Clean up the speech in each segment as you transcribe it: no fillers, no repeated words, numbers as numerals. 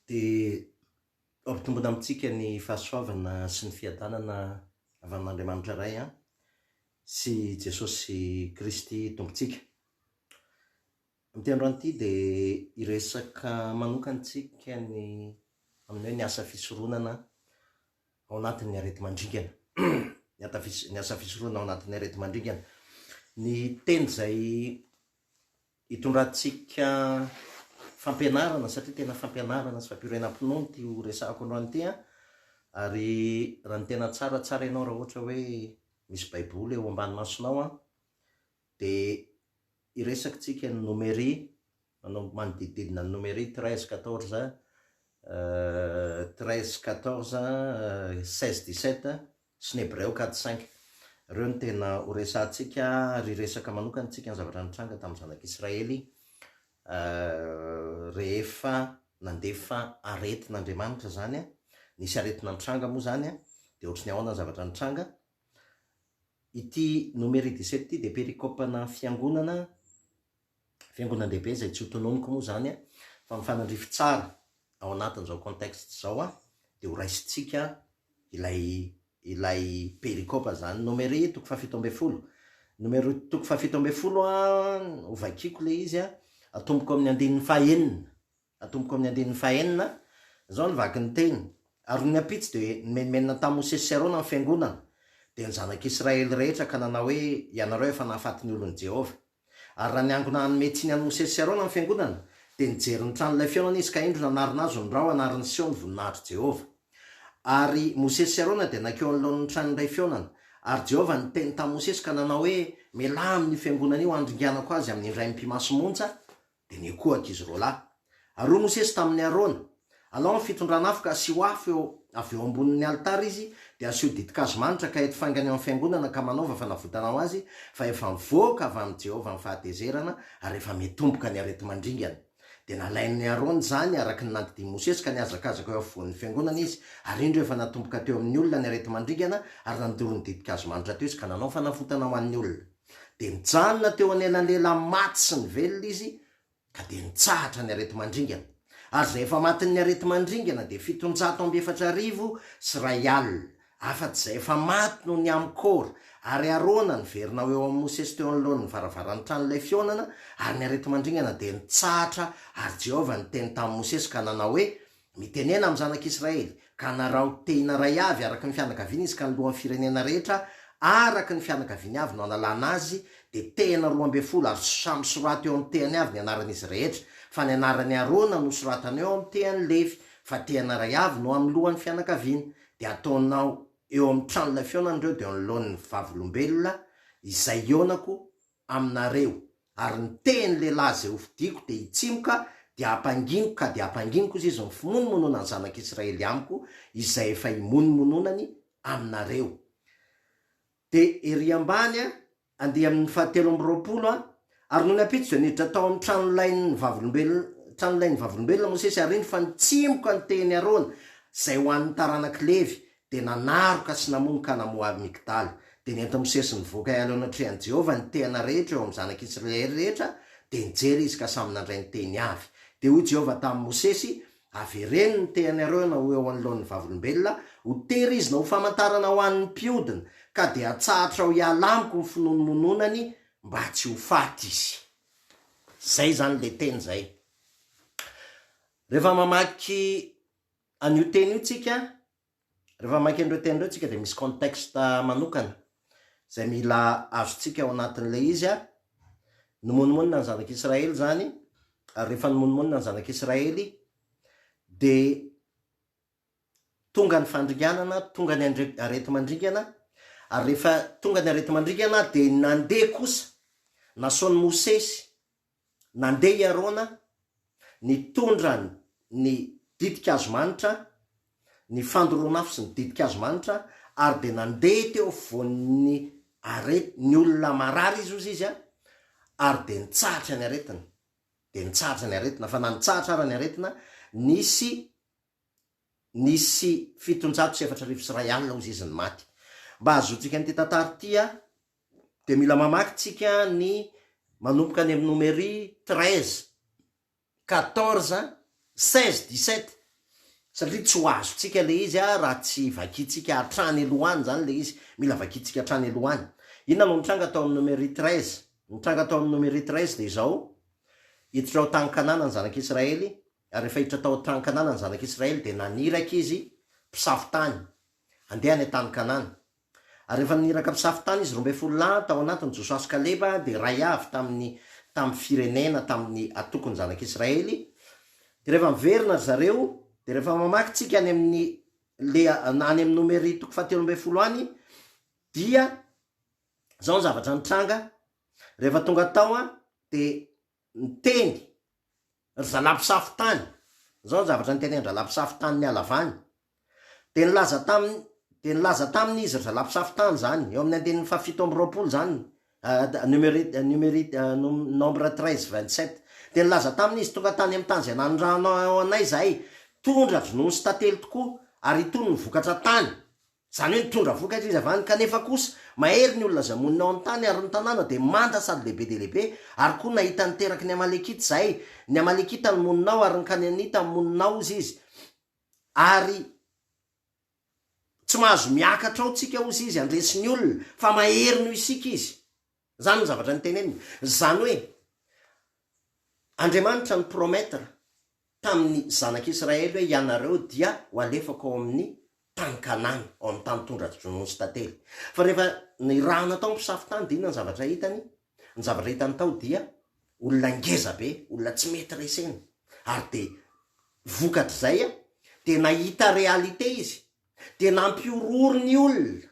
dia ampitombona amintsika ny fahasoavana sy ny fiadanana vanin'Andriamanitra ray sy Jesosy Kristy tompontsika. Amin'ity androany ity dia iresaka manokantsika amin'ny hoe ny asa fisoronana ao anatin'ny areti-mandringana. Ny asa fisoronana ao anatin'ny areti-mandringana. Ny teny izay hitondrantsika fampianarana, satria tena fampianarana sy fampirenam-pinoana ty resahako androany ity ary raha ny tena tsara ianao raha ohatra hoe misy baiboly eo ambany masonao dia iresakitsika ny Nomery, manodididina ny Nomery 13-14 13-14 16-17 sy ny Hébreu 4-5. Ireo ny tena Horesahantsika ary resaka manokana tsika ny zavatra nitranga tamin'ny zanak'Israely rehefa nandefa areti-mandringana zany nisy areti-mandringana moa zany dia ohatrany ahoana ny zavatra nitranga. Ity Nomery 17 ity dia perikopana fiangonana-dehibe izay tsy otonomiko moa zany fa mifanandrify tsara ao anatin'izao contexte zao dia ho raisitsika ilay perikopa zany. Nomery toko 7-10. Nomery toko 7-10 ho vakiko le izy atomboko amin'ny andinin'ny fahenina. Zao ny vaky ny teny. Ary ny apitsy dia menimenina tamin'ny Mosesy sy Arona ny fiangonana dia ny zanak'Israely rehetra ka nanao hoe ianareo efa nahafaty ny olon'i Jehova. Ary raha niangona hanome tsy ny an'ny Mosesy sy Arona ny fiangonana dia nijery ny tranon'ilay fionana izy ka indro nanarina azy nyrao anaran'ny Sion ny voninahitry Jehova. Ary Mosesy sy Arona dia nakeo anoloan'ny tranon'ilay fionana ary Jehova niteny tamin'ny Mosesy ka nanao hoe miala amin'ny fiangonana io andringanako azy amin'ny indray mpimasomonja dia nikohaka izy roa lahy. Ary Mosesy tamin'ny Arona alao ny fitondrana afo ka asio afo avy eo ambonin'ny altara izy dia asio ditin-kazo manitra ka eto faingany amin'ny fiangonana ka manaova fanavotana ho azy fa efa mivoaka avy amin'ny Jehova ny fahatezerana ary efa mitomboka ny areti-mandringana. Dia nalain'ny Arona zany araky ny nandidian'i Mosesy ka niazakazaka eo afovoan'ny fiangonana izy ary indro efa natomboka teo amin'ny olona ny areti-mandringana ary nandoro ny ditin-kazo manitra teo izy ka nanao fanavotana ho an'ny olona. Dia nijanona teo anelanelan'ny maty sy ny velona izy ka dia nitsahatra ny areti-mandringana. Ary zay efa matin'ny areti-mandringana dia 740 sy 1 alina. Afa-tsy zay efa maty no ny amkora ary Arona niverina eo amin'ny Mosesy teo anoloan'ny varavaran'ny tranon'ilay fionana ary ny areti-mandringana dia nitsahatra ary Jehova niteny tamin'ny Mosesy ka nanao hoe mitenena amin'ny zanak'Israely ka narao tena ray avy araky ny fianakaviana izy ka ny lohan'ny firenena rehetra araky ny fianakaviany avy no analana azy dia tena 12 ary samy soraty eo amin'ny tehany avy ny anaran'izy rehetra fa ny anaran'ny Arona no soratana eo amin'ny tehany Levy fa tehana ray avy no amin'ny lohan'ny fianakaviana dia ataonao eo amin'ny tranon'ilay fionana ireo dia anoloan'ny vavolombelona izay ionako aminareo ary ny teny lehilahy zay hovidiko dia hitsimoka dia hampanginiko ka dia hampanginiko izy ny fimonomonona ny zanak'Israely amiko izay efa himonomononany aminareo. Dia ery ambany andeha amin'ny 7-20 ary noho ny apitsy dia niditra tao amin'ny tranon'ilay vavolombelona Mosesy ary indro fa nitsimoka ny teny Arona zay ho an'ny taranak'i Levy dia nanaroka sy namonoka namoa Migdaly. Dia nenta Mosesy nivoaka iala anatrehan'ny Jehova ny tehana rehetra eo amin'ny zanak'Israely rehetra dia nijery izy ka samy nandray ny teny avy. Dia hoy Jehova tamin'ny Mosesy avereny ny tehany Arona ho eo anoloan'ny vavolombelona ho tery izy na ho famantarana ho an'ny mpiodina ka dia atsahatra ho iala amiko ny finonomononany mba tsy ho faty izy. Zay zany le teny zay. Rehefa mamaky an'io teny io tsika, rehefa mamaky an'ireo teny ireo tsika dia misy contexte manokana zay mila azontsika ao anatin'ilay izy nomonomonina ny zanak'Israely zany ary rehefa nomonomonina ny zanak'Israely dia tonga ny fandringanana, tonga ny areti-mandringana ary rehefa tonga ny areti-mandringana dia nandeha kosa nasaon'ny Mosesy nandeha i Arona nitondra ny ditin-kazo manitra, ny fandoroana afo sy ny ditin-kazo manitra ary dia nandeha teo afovoan'ny ny olona marary izy ary dia nitsahatra ny aretina. Dia nitsahatra ny aretina fa na nitsahatra ara ny aretina nisy 740 sy 1 alina ozy izy ny maty. Mba azotsika nyity tantara ity dia mila mamaky tsika ny manomboka ny amin'ny Nomery 13-14-16-17 satria tsy ho azotsika le izy raha tsy vakitsika hatrany aloany zany le izy, mila vakitsika hatrany aloany. Inona no nitranga tao amin'ny Nomery 13? Nitranga tao amin'ny Nomery 13 de izao hiditra ao tany Kanana ny zanak'Israely, ary rehefa hiditra tao tany Kanana ny zanak'Israely de naniraka izy mpisafo tany andeha any tany Kanana. Ary rehefa niraka mpisafo tany izy 12 lahy tao anatiny Josua sy Kaleba de ray avy tamin'ny firenena tamin'ny atokony zanak'Israely. De rehefa miverina zareo, de rehefa mamaky tsika any amin'ny Nomery 17 any, dia zao ny zavatra nitranga. Rehefa tonga tao de niteny ry zala-pisafo tany, zao ny zavatra niteny ry zala-pisafo tany ny alavany, de nilaza taminy izy ry zala-pisafo tany zany, eo amin'ny andenin'ny 720 zany, nombre 13-27. De nilaza taminy izy tonga tany amin'ny tany zay nanondrano anay zahay, tondra dronono sy tantely tokoa, ary itony ny vokatra tany. Zany hoe nitondra vokatra izy avany, kanefa kosa mahery ny olona zamonina ao amin'ny tany ary ny tanàna de manda sady lehibe de lehibe, ary koa nahita niteraky ny Amalekita zahay. Ny Amalekita ny moninao ary ny Kananita ny moninao izy, ary tsy mahazo miakatra ao tsika ozy izy andresy ny olona, fa mahery no isika izy. Zany ny zavatra niteneniny. Zany hoe Andriamanitra ny prometra tamin'ny zanak'Israely hoe ianareo dia ho alefako ao amin'ny tany Kanana, ao amin'ny tany tondra-dronono sy tantely. Fa rehefa ny raha natao mpisafo tany de inona ny zavatra hitany? Ny zavatra hitany tao dia olona ngeza be, olona tsy mety resena. Ary de vokatra zay de nahita realite izy, de nampiororo ny olona,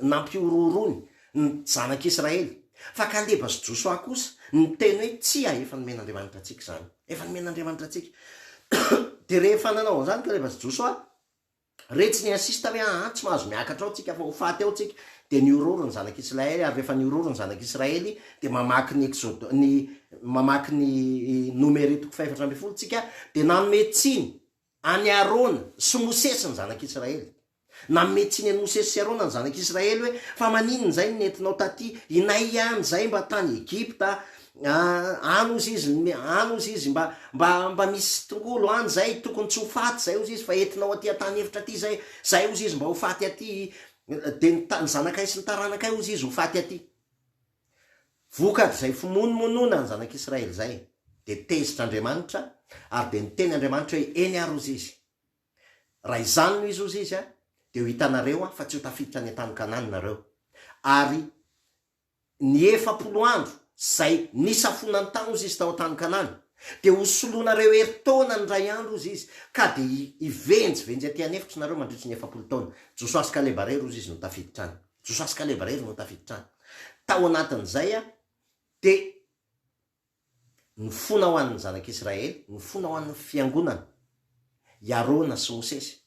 nampiororony ny zanak'Israely. Fa Kaleba sy Josua kosa niteny hoe tsia, efa nomen'Andriamanitra atsika zany, efa nomen'Andriamanitra atsika. De rehefa nanao zany Kaleba sy Josua, retsy ny asista hoe tsy mahazo miakatra ao tsika fa ho faty ao tsika. De niororo ny zanak'Israely, ary rehefa niororo ny zanak'Israely de mamaky ny Nomery 14 tsika, de nanome tsiny any Arona sy Mosesy ny zanak'Israely. Nanome tsiny any Mosesy sy Arona ny zanak'Israely hoe fa maninona zay nentinao taty, inay ihany zay mba tany Egypta, any ozy izy mba misy tongolo any zay tokony tsy ho faty zay ozy izy, fa entinao aty tany hevitra aty zay ozy izy mba ho faty aty, de ny zanakay sy ny taranakay ozy izy ho faty aty. Vokatra zay fimonomonona ny zanak'Israely zay, de tezitra Andriamanitra, ary de niteny Andriamanitra hoe eny ary ozy izy, raha izany no izy ozy izy de ho hitanareo fa tsy ho tafiditra any tany Kanana nareo. Ary ny 40 andro zay nisafonany tany ozy izy tao tany Kanana, de ho solonareo heritaona ny ray andro ozy izy, ka de ivenjivenjy aty anefitra nareo mandritry ny 40 taona. Josua sy Kaleba rery ozy izy no tafiditra any, Josua sy Kaleba rery no tafiditra any. Tao anatin'izay de nifona ho an'ny zanak'Israely, nifona ho an'ny fiangonana Arona sy Mosesy.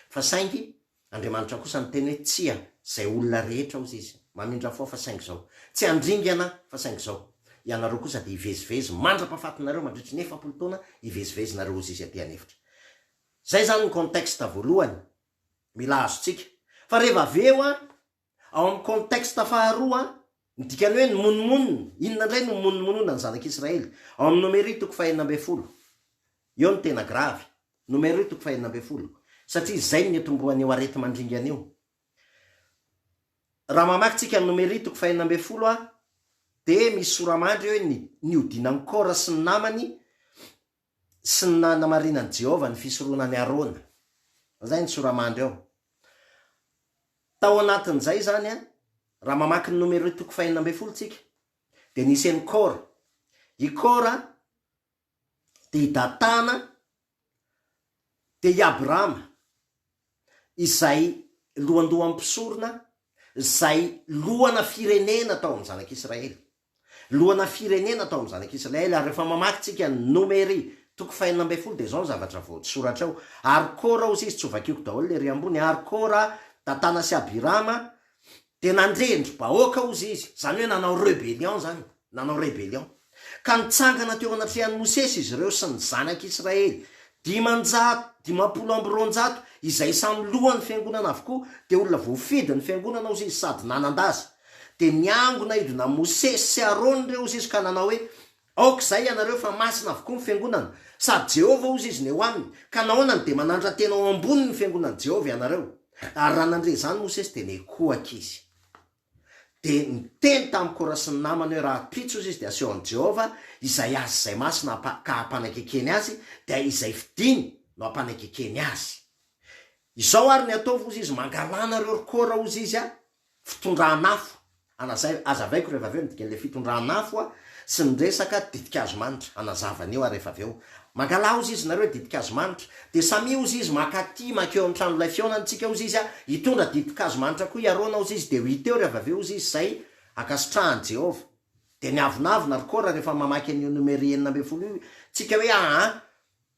Fa saingy Andriamanitra kosa niteny hoe tsia, zay olona rehetra ozy izy, mamindra fao fa saingy zao, tsy andringana fa saingy zao. Ianareo kosa de ivezivezy mandra-pahafatinareo mandritry ny 40 taona, ivezivezinareo ozy izy aty anefitra. Zay zany ny contexte voalohany mila azontsika. Fa rehefa aveo ao amin'ny contexte faharoa, dikany hoe ny monomonona, inona indray no monomonona ny zanak'Israely ao amin'ny Nomery 14. Eo ny tena gravy, Nomery 14, satria zay ny tomboany eo areti-mandringana eo. Raha mamaky tsika ny Nomery 14 de misy soramandry hoe niodinan'ny Kora sy ny namany sy ny namarinan'i Jehova ny Fisorona ny Arona. Zay ny soramandry eo. Tao anatin'izay zany raha mamaky ny Nomery 14 tsika, de nisy an'ny Kora. I Kora de i Datana de i Abrama, izay lohandohan'ny Mpisorona, zay lohana firenena tao amin'ny zanak'Israely. Lohana firenena tao amin'ny zanak'Israely. Ary rehefa mamaky tsika ny Nomery 14 de zao ny zavatra voasoratra ao. Ary Kora ozy izy tsy ho vakiako daholo le ry ambony. Ary Kora, Datana sy Abirama de nandrendro bahoaka ozy izy, zany hoe nanao rebellion zany, nanao rebellion. Ka nitsangana teo anatrehan'ny Mosesy izy ireo sy ny zanak'Israely 500 izay samy lohany fiangonana avokoa, de olona voafidy ny fiangonana ozy izy sady nanandaza. De niangona idina Mosesy sy Arona reo ozy izy ka nanao hoe aok'izay ianareo fa masina avokoa ny fiangonana sady Jehova ozy izy ny eo aminy ka nahoanany de manandra tena ao ambony ny fiangonany Jehova ianareo. Ary raha nandre zany Mosesy de nekoaka izy de niteny tamin'ny Kora sy ny namany hoe raha pitso izy de aseho an Jehova izay azy izay masina ka hampanakekeny azy de izay fidiny no hampanakekeny azy. Izao ary ny ataovy ozy izy mangalana reo Kora ozy izy fitondranafo anazay azavaiko rehefa aveo dikan'le fitondranafo sy ny resaka ditin-kazo manitra anazavany eo rehefa aveo mangala ozy izy nareo ditin-kazo manitra de samy ozy izy makaty makeo amin'ny tranolay fionantsika ozy izy hitondra ditin-kazo manitra koa iarona ozy izy de ho hita eo rehefa aveo ozy izy zay akasitrahan Jehova de niavonavina ry Kora rehefa mamaky an'io Nomery 9 tsika hoe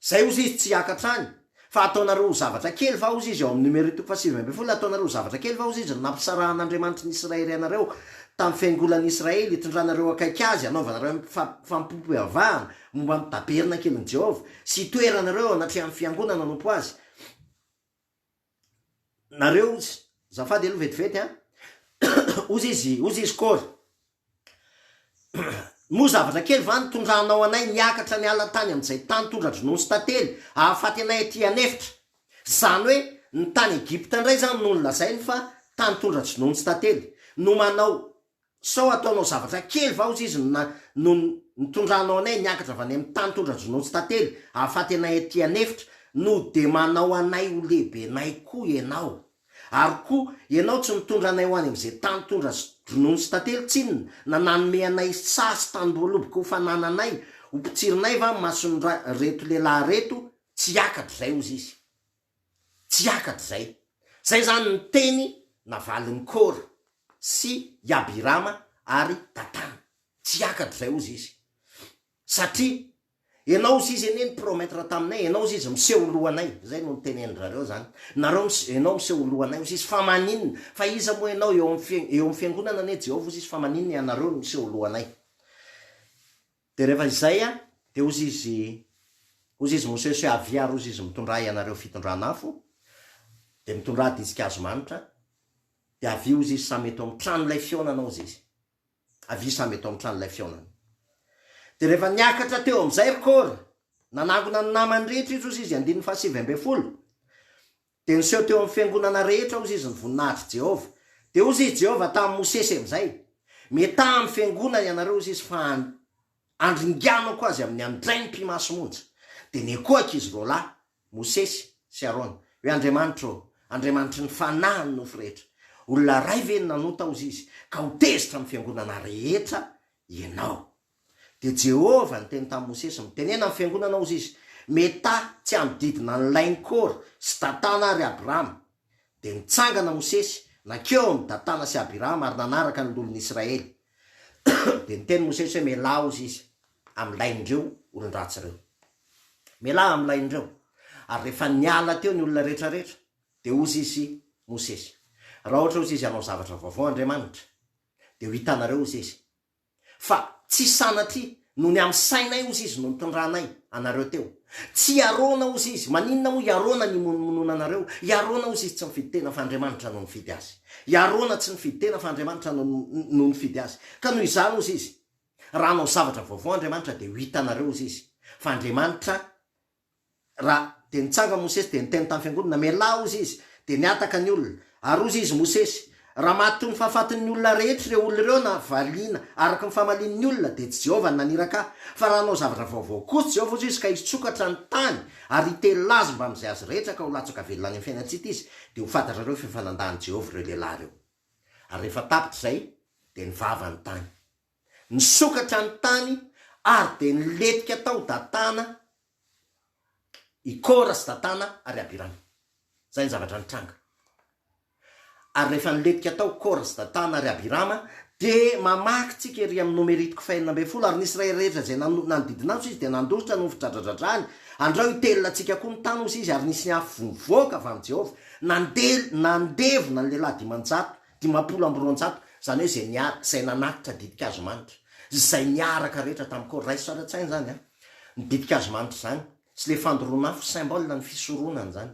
zay ozy izy tsy akatrany fa ataonareo zavatra kely va ozy izy eo amin'ny Nomery 7 ataonareo zavatra kely va ozy izy nampisarahan'Andriamanitra ny Israely ianareo tamin'ny fiangolan'ny Israely hitondranareo akaiky azy anaovanareo fampompoavahana momba mitaperina keliny Jehova sy toeranareo anatrehan'ny fiangonana nompo azy nareo ozy zafady aloha vetivety ozy izy Kora mo zavatra kely va nitondranao anay niakatra ny ala tany amin'izay tany tondra-dronono sy tantely ahafaty anay aty anefitra zany hoe ny tany Egypta ndray zany no nolazainy fa tany tondra-dronono sy tantely no manao sao ataonao zavatra kely va ozy izy no nitondranao anay niakatra avy any amin'ny tany tondra-dronono sy tantely ahafaty anay aty anefitra no de manao anay ho lehibe nay koa ianao ary koa ianao tsy mitondra anay ho any amin'izay tany tondra-dronono sy tantely tsinona na nanome anay sasy tany-boaloboka ho fanananay ho pitsirinay va masony reto lehilahy reto tsy akatra zay ozy izy tsy akatra zay zany ny teny navalin'ny Kora sy Abirama ary Datana tsy akatra zay ozy izy satria ianao ozy izy eneny prometra taminay ianao ozy izy miseho lohanay zay no nitenendrareo zany nareo ianao miseho lohanay ozy izy fa maninona fa iza moa ianao eo amin'ny fiangonana ane Jehova ozy izy fa maninona ianareo no miseho lohanay. De rehefa izay de ozy izy Mosesy aviary ozy izy mitondra ianareo fitondranafo de mitondra ditin-kazo manitra de avy ozy izy samy eto amin'ny tranolay fionana ozy izy avy samy eto amin'ny tranolay fionana. De rehefa niakatra teo amin'izay ry Kora nanangona ny namany rehetra izy ozy izy 7 de niseho teo amin'ny fiangonana rehetra ozy izy ny voninahitry Jehova de ozy izy Jehova tamin'ny Mosesy amin'izay meta amin'ny fiangonana ianareo ozy izy fa andringanako azy amin'ny andrainy mpimaso monja de nekoaka izy roalahy Mosesy sy Arona hoe Andriamanitry ny fanahiny nofo rehetra olona ray ve ny nanota ozy izy ka ho tezitra amin'ny fiangonana rehetra ianao. De Jehova niteny tamin'ny Mosesy mitenena amin'ny fiangonana ozy izy meta tsy amididina nylainy Kora sy Datana ary Abirama de nitsangana Mosesy nakeo amin'ny Datana sy Abirama ary nanaraka ny olon'ny Israely de niteny Mosesy hoe mela ozy izy am'laindreo olon-dratsy reo mela am'laindreo ary rehefa niala teo ny olona rehetrarehetra de ozy izy Mosesy raha ohatra ozy izy anao zavatra vaovao Andriamanitra de ho hitanareo ozy izy fa tsy sanatria no ny amin'ny sainay ozy izy no nitondranay anareo teo tsy Arona ozy izy maninona moa Arona ny mononona anareo Arona ozy izy tsy nifidy tena fa Andriamanitra no nifidy azy Arona tsy nifidy tena fa Andriamanitra no nifidy azy ka noho izany ozy izy raha anao zavatra vaovao Andriamanitra de ho hitanareo ozy izy fa Andriamanitra raha de nitsanga Mosesy de niteny tamin'ny fiangonana mela ozy izy de niataka ny olona ary ozy izy Mosesy raha maty ny fahafatin'ny olona rehetra reo olona reo na valiana araka ny fahamalin'ny olona de tsy Jehova ny naniraka fa raha anao zavatra vaovao kosa Jehova ozy izy ka izy tsokatra ny tany ary hitely lazy mba amin'izay azy rehetra ka ho latsaka velona any amin'ny fiainantsika izy de ho fantatra reo fifanandahan'i Jehova reo lehilahy reo ary rehefa tapitra zay de nivava ny tany nisokatra ny tany ary de niletika tao Datana i Kora sy Datana ary Abirama zay ny zavatra nitranga ary rehefa niletika tao Kora sy Datana ary Abirama de mamaky tsika ery amin'ny Nomeritiko 20 ary nisy rehetra zay nanodidina azy izy de nandositra no fidradradradrany andrao itelina tsika koa ny tany ozy izy ary nisy ny afovoaka avy amin'ny Jehova nandevona ny lehilahy 500 zany hoe zay nanakitra ditin-kazo manitra zay niaraka rehetra tamin'ny Kora raisy saratsainy zany ny ditin-kazo manitra zany sy le fandoronafo symbole ny fisoronana zany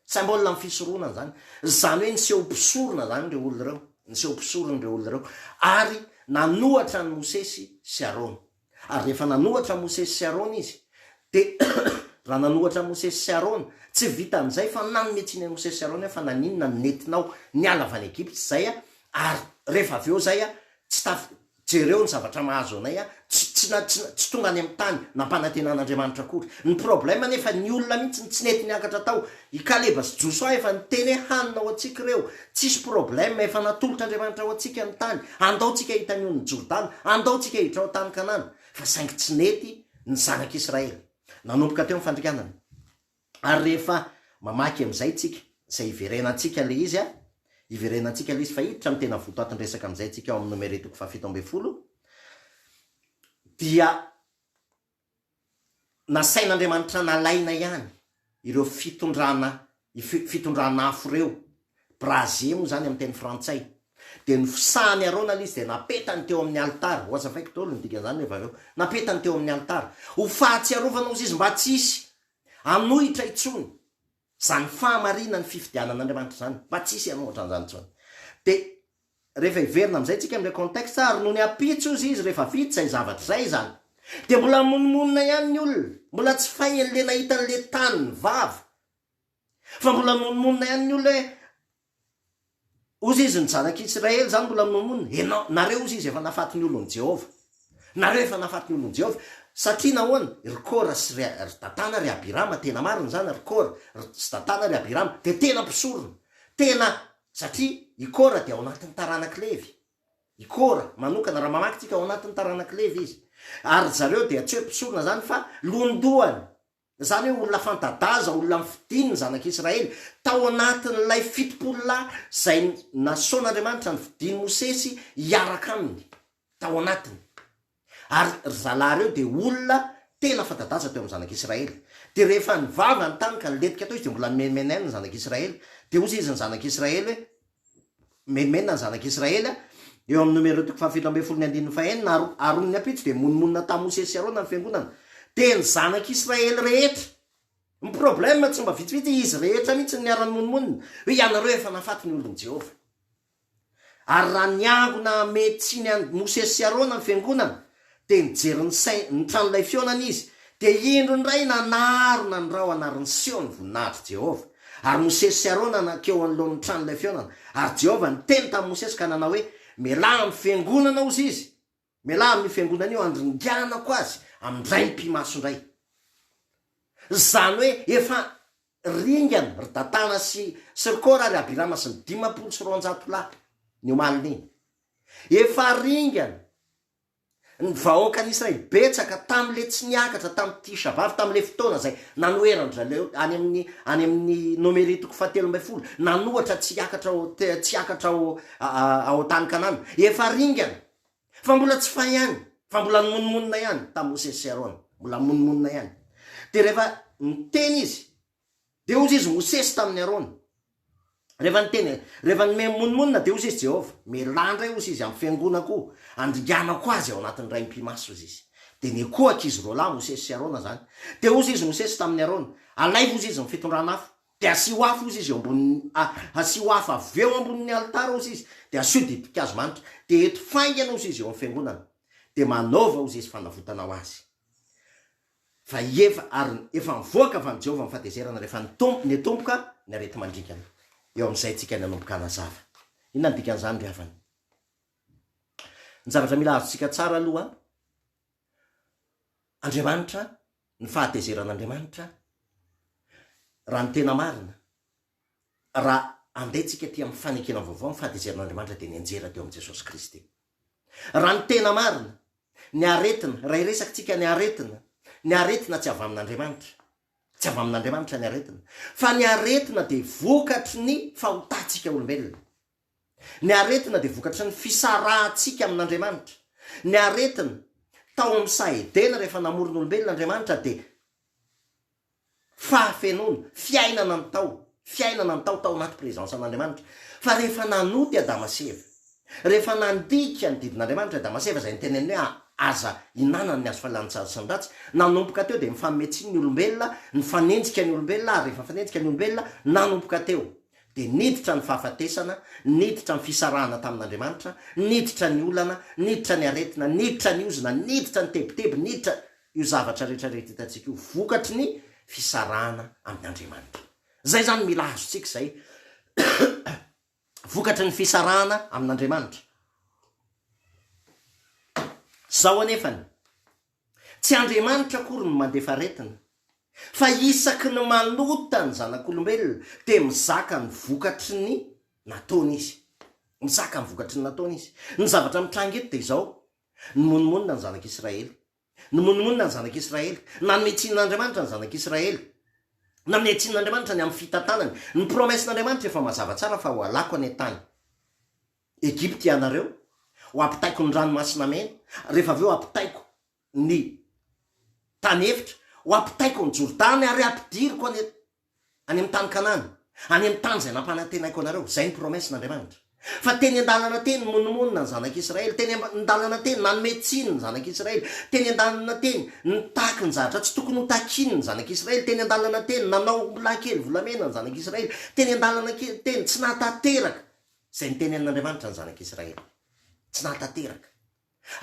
symbole ny fisoronana zany zany hoe niseho mpisorona zany reo olona reo niseho mpisorona reo olona reo ary nanohatra ny Mosesy sy Arona ary rehefa nanohatra Mosesy sy Arona izy de raha nanohatra Mosesy sy Arona tsy vita am'izay fa nanome tsiny Mosesy sy Arona fa naninona nentinao niala avy any Egypte zay ary rehefa avy eo zay tsy jereo ny zavatra mahazo anay tsy tonga any amin'ny tany nampanantenan'Andriamanitra akory. Ny problème nefa ny olona mihitsy tsy nety niakatra tao. I Kaleba sy Joshua efa niteny hanina ao antsika reo, tsisy problème, efa natolotra Andriamanitra ao antsika ny tany, andao tsika hitany ny Jordana, andao tsika hiditra ao tany Kanana. Fa saingy tsy nety ny zanak'Israely. Nanomboka teo fandrianana. Ary rehefa mamaky am'izay tsika, zay iverenantsika le izy iverenantsika le izy fa hiditra amin'ny tena votoatin-dresaka am'izay tsika ao amin'ny Nomery 7:10 dia nasain'Andriamanitra nalaina ihany ireo fitondrana afo reo, brazier moa zany amin'ny teny frantsay, de ny fisahany Arona l'izy de napetany teo amin'ny altara. Hohazavaintsika daholo ny dikan'izany rehefa avy eo napetany teo amin'ny altara ho fahatsiarovana ozy izy mba tsisy anohitra itsony zany fahamarina ny fifidianan'Andriamanitra zany, mba tsisy anohitra an'izany tsony. De rehefa iverina am'izay tsika am'le contexte ary no ny apitso izy rehefa vita zay zavatra zay zany de mbola monimonina ihany ny olona, mbola tsy fainy le nahita n'le tany ny vava, fa mbola monimonina ihany ny olona ozy izy ny zanak'Israely zany mbola monimonina nareo ozy izy efa nafaty ny olon'ny Jehova, nareo efa nafaty ny olon'ny Jehova. Satria nahoana Rikora sy tatana ry Abirama, tena marina zany Rikora sy tatana ry Abirama de tena mpisorona, tena satria Ikora de ao anatin'ny taranak'i Levi. Ikora manokana raha mamaky tsika ao anatin'ny taranak'i Levi izy, ary zareo de tsy hoe mpisorona zany fa londoany, zany hoe olona fantadaza, olona mifidiny ny zanak'Israely tao anatin'ilay 70 zay nasaon'Andriamanitra ny fidiny Mosesy hiaraka aminy tao anatiny. Ary zalahy reo de olona tena fantadaza teo amin'ny zanak'Israely. De rehefa nivava ny tany ka niletika tao izy de mbola menemenena ny zanak'Israely, de ozy izy ny zanak'Israely menemenena ny zanak'Israely eo amin'ny Nomery 7:11 Aron'ny apitso de monimonina ta Mosesy sy Arona ny fiangonana, de ny zanak'Israely rehetra. Ny problème tsy mba vitsivitsy izy rehetra mihitsy niarany monimonina hoe ianareo efa nafaty ny olon'i Jehova. Ary raha niangona metsiny any Mosesy sy Arona ny fiangonana de nijery ny tranon'ilay fionana izy de indro ndray nanarona ny rao anarin'ny seo ny voninahitry Jehova. Ary Mosesy sy Arona nakeo anoloan'ny tranon'ilay fionana, ary Jehova niteny tamin'ny Mosesy ka nanao hoe miala amin'ny fiangonana ozy izy, miala amin'ny fiangonana io andringana ko azy amindray ny mpimaso ndray. Zany hoe efa ringana ry tatana sy Rikora ry Abirama sy ny 500 lahy ny omalin'iny, efa ringana ny vahoakan'Israely betsaka tam'le tsy niakatra tam'ty sabavy tam'le fotoana zay nanoherandra any amin'ny Nomery 7:10 nanohatra tsy hiakatra ao tany Kanana, efa ringana fa mbola tsy fa ihany, fa mbola monimonina ihany tamin'ny Mosesy sy Arona, mbola monimonina ihany. De rehefa niteny izy de ozy izy Mosesy tamin'ny Arona, rehefa nome monimonina de ozy izy Jehova melandray ozy izy amin'ny fiangonako andringanako azy ao anatin'ny ray mpimaso ozy izy. De ny koa ankizy roa lahy Mosesy sy Arona zany, de ozy izy Mosesy tamin'ny Arona alaivo ozy izy ny fitondrana afo, de asio afo ozy izy ambony asio afo avy eo ambonin'ny altara ozy izy, de asio ditin-kazo manitra, de eto faingana ozy izy eo amin'ny fiangonana, de manaova ozy izy fanavotana ho azy. Fa efa mivoaka avy amin'ny Jehova amin'ny fahatezerana rehefa nitomboka ny areti-mandringana. Eo amin'izay tsika ny anomboka anazava. Inona ny dikan'izany ry havany? Ny zavatra mila azontsika tsara aloha, Andriamanitra, ny fahatezeran'Andriamanitra, raha ny tena marina, raha andehantsika ty amin'ny fanekena vaovao, ny fahatezeran'Andriamanitra de ny anjera teo amin'i Jesosy Kristy. Raha ny tena marina, ny aretina, raha iresaka tsika ny aretina tsy avy amin'Andriamanitra, tsy avy amin'Andriamanitra ny aretina, fa ny aretina de vokatry ny fahotantsika olombelona. Ny aretina de vokatry ny fisarahantsika amin'Andriamanitra. Ny aretina tao amin'ny sahedena rehefa namoron'olombelona Andriamanitra de fahafenona, fiainana ny tao tao anaty présence an'Andriamanitra. Fa rehefa nanoty Adama sy Eva, rehefa nandika ny didin'Andriamanitra Adama sy Eva zay nitenen'ny hoe aza inanany ny azo fahalanitsara sy ny ratsy, nanomboka teo de mifanometsiny ny olombelona, ny fanenjika ny olombelona, ary rehefa fanenjika ny olombelona nanomboka teo de niditra ny fahafatesana, niditra ny fisarahana tamin'Andriamanitra, niditra ny olana, niditra ny aretina, niditra ny ozina, niditra ny tebiteby, niditra io zavatra rehetrarehetra hitantsika io, vokatry ny fisarahana amin'Andriamanitra. Zay zany mila azontsika zay vokatry ny fisarahana amin'Andriamanitra. Zao anefany tsy Andriamanitra akory no mandefa aretina, fa isaky ny manota ny zanak'olombelona de mizaka ny vokatry ny nataony izy, mizaka ny vokatry ny nataony izy. Ny zavatra mitranga eto de izao: ny monimonina ny zanak'Israely, ny monimonina ny zanak'Israely, nanome tsin'Andriamanitra ny zanak'Israely, nanome tsin'Andriamanitra ny amin'ny fitantanany. Ny promessin'Andriamanitra efa mazava tsara fa ho alako any tany Egypte ianareo, ho apitaiko ny ranomasina mena, rehefa aveo apitaiko ny tany efitra, ho apitaiko ny Jordany, ary ampidiriko any amin'ny tany Kanany, any amin'ny tany zay nampanantenaiko anareo. Zay ny promessin'Andriamanitra. Fa teny an-dalana teny monimonina ny zanak'Israely, teny an-dalana teny nanome tsiny ny zanak'Israely, teny an-dalana teny nitaky ny zavatra tsy tokony ho takiny ny zanak'Israely, teny an-dalana teny nanao lankely volamena ny zanak'Israely, teny an-dalana teny tsy nahatateraka. Zay ny teny an'Andriamanitra ny zanak'Israely, tsy nahatateraka.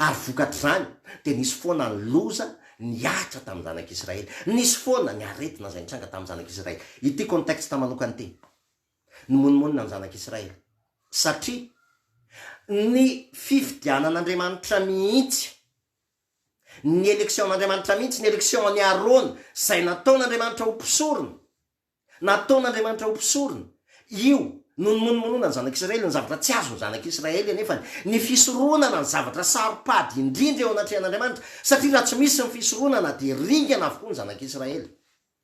Ary vokatry zany de nisy foana ny loza niatra tamin'ny zanak'Israely, nisy foana ny aretina zay nitranga tamin'ny zanak'Israely. Ity contexte manokany teny ny monimonina ny zanak'Israely, satria ny fifidianan'Andriamanitra mihitsy, ny eleksion'Andriamanitra mihitsy, ny eleksion ny Arona zay nataon'Andriamanitra ho mpisorona, nataon'Andriamanitra ho mpisorona, io no ny monimonina ny zanak'Israely, ny zavatra tsy azo ny zanak'Israely anefa ny fisoronana ny zavatra saropady indrindra eo anatrehan'Andriamanitra, satria raha tsy misy ny fisoronana de ringana avokoa ny zanak'Israely.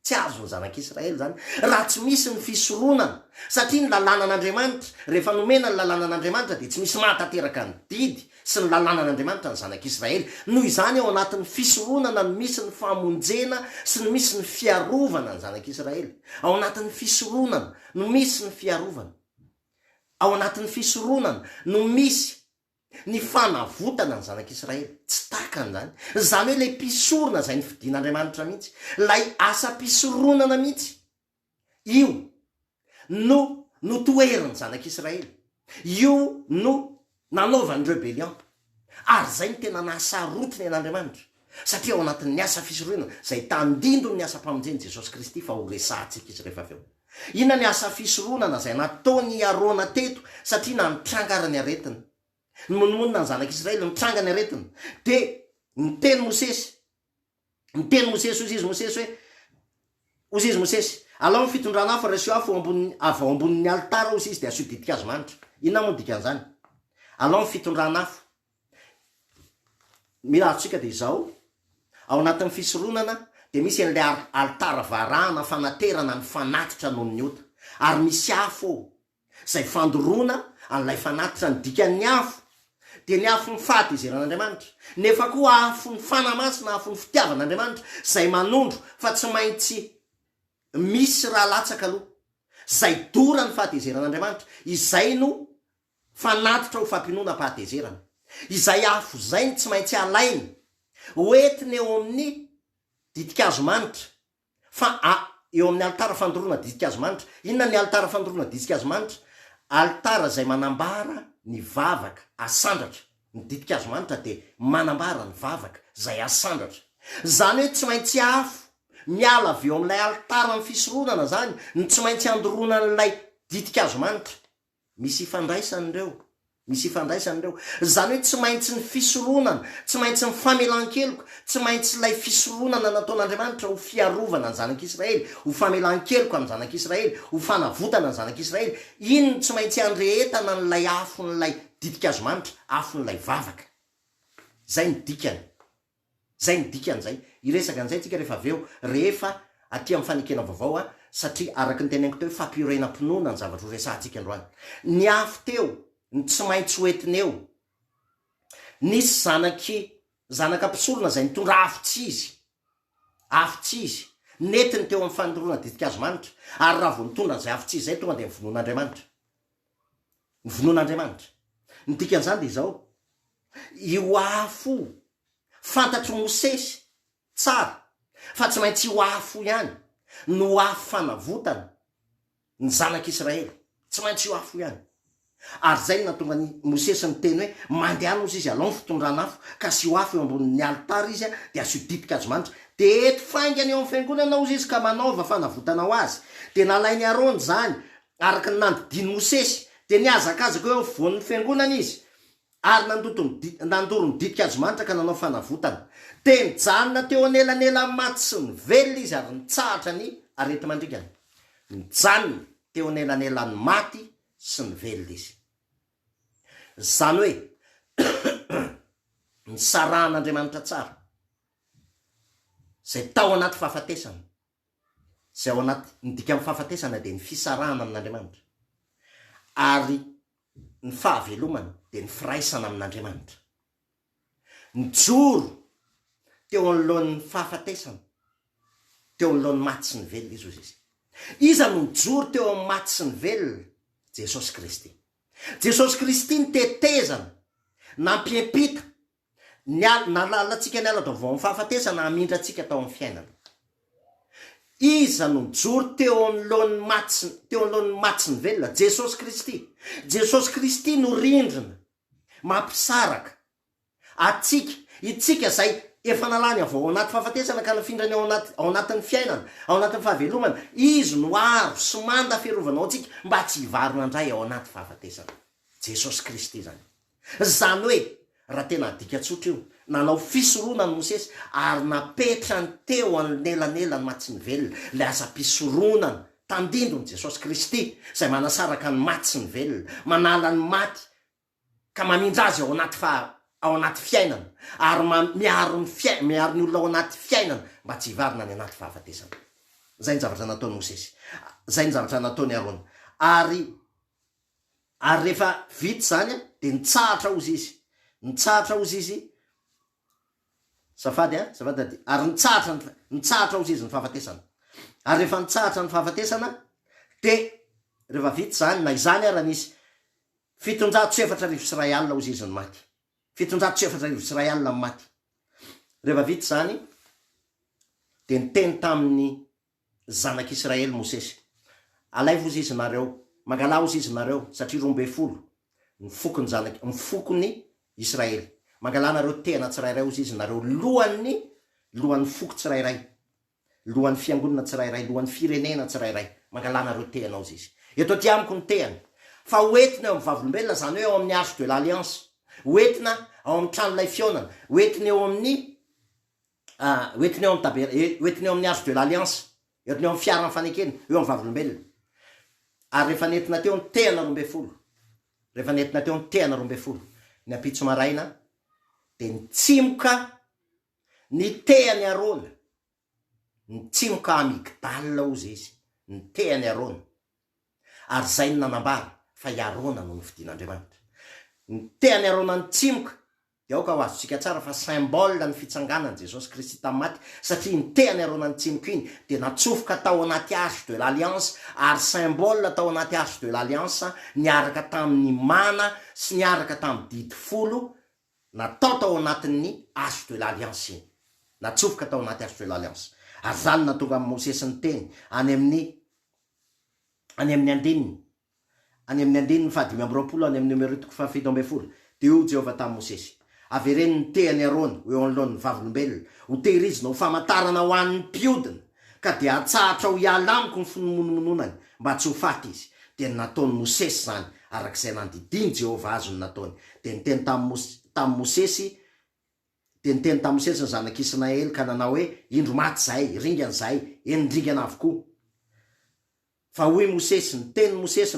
Tsy azo ny zanak'Israely zany raha tsy misy ny fisoronana, satria ny lalànan'Andriamanitra, rehefa nomena ny lalànan'Andriamanitra de tsy misy mahatateraka ny didy sy ny lalànan'Andriamanitra ny zanak'Israely. Noho izany ao anatin'ny fisoronana no misy ny famonjena sy ny misy ny fiarovana ny zanak'Israely. Ao anatin'ny fisoronana no misy ny fiarovana, ao anatin'ny fisoronana no misy ny fanavotana ny zanak'Israely. Tsy takany zany. Zany hoe lay mpisorona zay ny fidian'Andriamanitra mihitsy, lay asa mpisoronana mihitsy, io no notoeriny zanak'Israely, io no nanaovany rebellion. Ary zay ny tena nahasarotiny an'Andriamanitra, satria ao anatin'ny asa fisoronana zay tandindon'ny asa mpamonjeny Jesosy Kristy fa horesahantsika izy rehefa aveo. Inona ny asa fisoronana zay nataony Arona teto, satria na nitrangarany aretina, ny monimonina ny zanak'Israely nitranga ny aretina, de niteny Mosesy ozy izy Mosesy alao ny fitondrana afo resio afo avy ao ambonin'ny altara ozy izy de asio ditin-kazo manitra. Inona moa dikan'izany? Alao ny fitondrana afo. Mila azontsika de izao: ao anatin'ny fisoronana de misy an'ilay altara varahana fanaterana ny fanatitra noho ny ota, ary misy afo zay fandorona an'ilay fanatitra. Ny dikan'ny afo de ny afo ny fahatezeran'Andriamanitra, nefa koa afo ny fanamasina, afo ny fitiavan'Andriamanitra zay manondro fa tsy maintsy misy raha latsaka aloha, zay dora ny fahatezeran'Andriamanitra. Izay no fanatitra ho fampinoana pahatezerana. Izay afo zay ny tsy maintsy alainy hoetiny eo amin'ny ditin-kazo manitra, fa eo amin'ny altara fandorona ditin-kazo manitra. Inona ny altara fandorona ditin-kazo manitra? Altara zay manambara ny vavaka asandratra. Ny ditin-kazo manitra de manambara ny vavaka zay asandratra. Zany hoe tsy maintsy afo miala avy eo amin'ilay altara ny fisoronana zany ny tsy maintsy andorona n'ilay ditin-kazo manitra. Misy ifandraisany reo, misy ifandraisany reo. Zany hoe tsy maintsy ny fisoronana, tsy maintsy ny famelan-keloka, tsy maintsy ilay fisoronana nataon'Andriamanitra ho fiarovana ny zanak'Israely, ho famelan-keloka amin'ny zanak'Israely, ho fanavotana ny zanak'Israely. Iny tsy maintsy andrehetana n'ilay afo n'ilay ditin-kazo manitra, afo n'ilay vavaka. Zay ny dikany, zay ny dikany zay. Iresaka an'izay tsika rehefa aveo, rehefa aty amin'ny fanekena vaovao satria araky ny teneniko teo fampirenam-pinoana ny zavatra horesahantsika androany. Ny afo teo ny tsy maintsy hoetiny eo, nisy zanak'ampisorona zay nitondra afo-tsy izy, netiny teo amin'ny fandorona ditin-kazo manitra, ary raha vao nitondra zay afo-tsy izy zay tonga de mivonoan'Andriamanitra, mivonoan'Andriamanitra. Ny dikan'izany de izao: io afo fantatry Mosesy tsara, fa tsy maintsy io afo ihany no afo fanavotana ny zanak'Israely. tsy maintsy io afo ihany. Ary zay natonga ny Mosesy ny teny hoe mandehana ozy izy alao ny fitondrana afo ka sy ho afo eo ambonin'ny altara izy de asio ditin-kazo manitra de eto faingany eo amin'ny fiangonana ozy izy ka manaova fanavotana ho azy. De nalainy Arony zany araky ny nandidiny Mosesy de niazakazaka eo voan'ny fiangonana izy ary nandoro ny ditin-kazo manitra ka nanao fanavotana. De nijanona teo anelanelan'ny maty sy ny velona izy ary nitsahatra ny areti-mandringana. Nijanona teo anelanelan'ny maty sy ny velona izy. Zany hoe nisarahan'Andriamanitra tsara zay tao anaty fahafatesana, zay ao anaty midika amin'ny fahafatesana de ny fisarahana amin'Andriamanitra, ary ny fahavelomana de ny firaisana amin'Andriamanitra. Nijoro teo anoloan'ny fahafatesana, teo anoloan'ny maty sy ny velona izy ozy izy. Iza no nijoro teo amin'ny maty sy ny velona? Jesosy Kristy. Jesosy Kristy ny tetezana, nampiempita, nalalatsika ny ala tao vao amin'ny fahafatesana, amindra atsika tao amin'ny fiainana. Iza no nijoro teo anoloan'ny maty sy ny velona? Jesosy Kristy. Jesosy Kristy no rindrina mampisaraka atsika, itsika zay efa nalany avao ao anaty fahafatesana ka nafindrany ao anatin'ny fiainana, ao anatin'ny fahavelomana. Izy no aro sy manda fiarovanao atsika mba tsy hivarina indray ao anaty fahafatesana. Jesosy Kristy zany. Zany hoe raha tena adika tsotra io, nanao fisorona ny Mosesy ary napetrany teo anelanelan'ny maty sy ny velona, le Asa Fisoronana tandindon'ny Jesosy Kristy zay manasaraka ny maty sy ny velona, manala ny maty ka mamindra azy ao anaty fiainana ary miaro ny olona ao anaty fiainana mba tsy hivarina ny anaty fahafatesana. Zay ny zavatra nataony Mosesy, zay ny zavatra nataony Arony. Ary rehefa vita zany de nitsahatra ozy izy, safady ary nitsahatra ozy izy ny fahafatesana. Ary rehefa nitsahatra ny fahafatesana de rehefa vita zany, na izany ara nisy 704,000 Israely ozy izy ny maty. 704,000 Israely ny maty. Rehefa vita zany de niteny tamin'ny zanak'Israely Mosesy, alaivo ozy izy nareo, mangala ozy izy nareo satria 12 ny fokony Israely. Mangala nareo tena tsirairay ozy izy nareo lohan'ny foko tsirairay, lohan'ny fiangonana tsirairay, lohan'ny firenena tsirairay. Mangala nareo tena ozy izy. Eto aty amiko ny tehany fa hoetina eo amin'ny vavolombelona, zany hoe eo amin'ny arche de l'alliance, hoetina ao amin'ny tranolay fionana, hoetina eo amin'ny arche de l'alliance, hoetina eo amin'ny fiaran'ny fanekena, eo amin'ny vavolombelona. Ary rehefa nentina teo ny tehana 12, ny ampitso maraina de nitsimoka ny tehany Arona, nitsimoka amigdala ozy izy, ny tehany Arona. Ary zay ny nanambara fa i Arona no nifidian'Andriamanitra. Ny tehany Arona nitsimoka de aoka ho azontsika tsara fa symbole ny fitsanganany Jesosy Kristy tamin'ny maty, satria ny tehany Arona nitsimoka iny de natsofoka tao anaty arche de l'alliance, ary symbole tao anaty arche de l'alliance niaraka tamin'ny mana sy niaraka tamin'ny didy folo, natao tao anatin'ny arche de l'alliance iny, natsofoka tao anaty arche de l'alliance. Ary zany natonga amin'ny Mosesy ny teny any amin'ny andininy fa 5 any amin'ny Nomery 7 de io Jehovah tamin'ny Mosesy, avereny ny tehany Arona eo anoloan'ny vavolombelona, ho tehirizina ho famantarana ho an'ny mpiodina ka de atsahatra ho hiala amiko ny finomonononany mba tsy ho faty izy. De nataony Mosesy zany arak'izay nandidiny Jehovah azy no nataony. De niteny tamin'ny Mosesy ny zanak'Israely ka nanao hoe indro maty zay, ringana zay, endringana avokoa. Fa hoy Mosesy, niteny Mosesy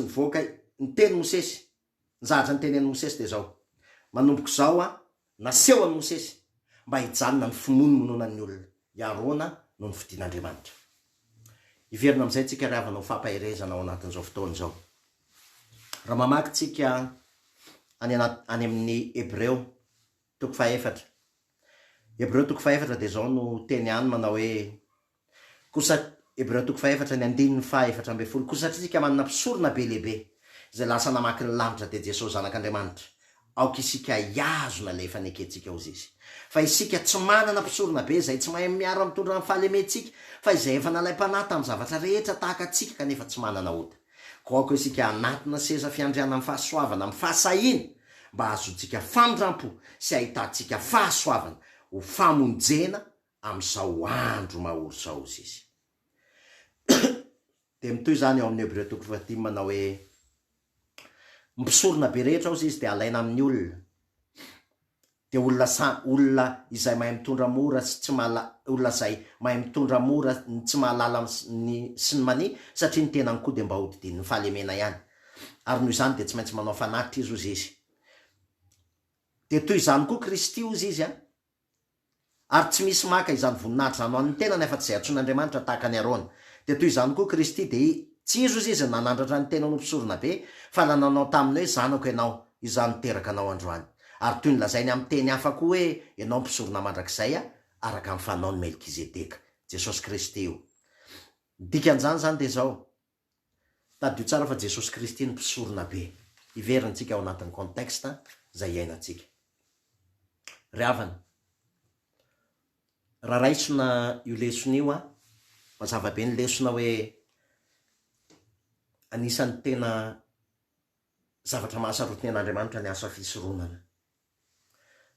nizahatra nitenen'ny Mosesy de zao: manomboko zao nasehoan'ny Mosesy mba hijanona ny finomonononan'ny olona, i Arona no ny fidian'Andriamanitra. Iverina am'izay tsika ry havana ho fampaherezana ao anatin'izao fotoana zao. Raha mamaky tsika any amin'ny Hebreo 4, Hebreo 4 de zao no teny any manao hoe Hebreo 4 ny 4 kosa satria tsika manana mpisorona be lehibe zay lasa namaky ny lanitra de Jesosy zanak'Andriamanitra, aoka isika iazona le faneketsika ozy izy. Fa isika tsy manana mpisorona be zay tsy mahay miara mitondra ny fahalemetsika, fa izay efa nalay-panahy tamin'ny zavatra rehetra tahaka atsika kanefa tsy manana ota. koako isika anatina seza fiandriana amin'ny fahasoavana amin'ny fahasahina mba azotsika famindrampo sy ahitantsika fahasoavana ho famonjena amin'izao andro mahoro zao izy izy de mitoy zany ao amin'ny Hebreo toko fahatimy manao hoe mpisorona be rehetra ao izy de alaina amin'ny olona de olona izay mahay mitondra mora sy tsy olona zay mahay mitondra mora tsy mahalala sy ny mani satria ny tenany koa de mba hodidin'ny fahalemena ihany ary noho izany de tsy maintsy manao fanatitra izy ozy izy de toy izany koa KRISTY ozy izy ary tsy misy maka izany voninahitra zany hoan'ny tena nefa tsy zay atson'Andriamanitra tahaka ny Arona de toy izany koa KRISTY de tsy izy ozy izy nanandratra ny tena Mpisorona be fa la nanao taminy hoe zanako ianao izany teraka anao androany ary toy ny lazainy amin'ny teny hafa koa hoe ianao Mpisorona mandrakizay araka amin'ny fanaony Melkizedeka Jesosy KRISTY io dikan'izany zany de zao tadio tsara fa Jesosy KRISTY ny Mpisorona be iverintsika ao anatin'ny contexte zay iainantsika ry havana raha raisona io lesona io mazava be ny lesona hoe anisan'ny tena zavatra mahasarotiny an'Andriamanitra ny Asa Fisoronana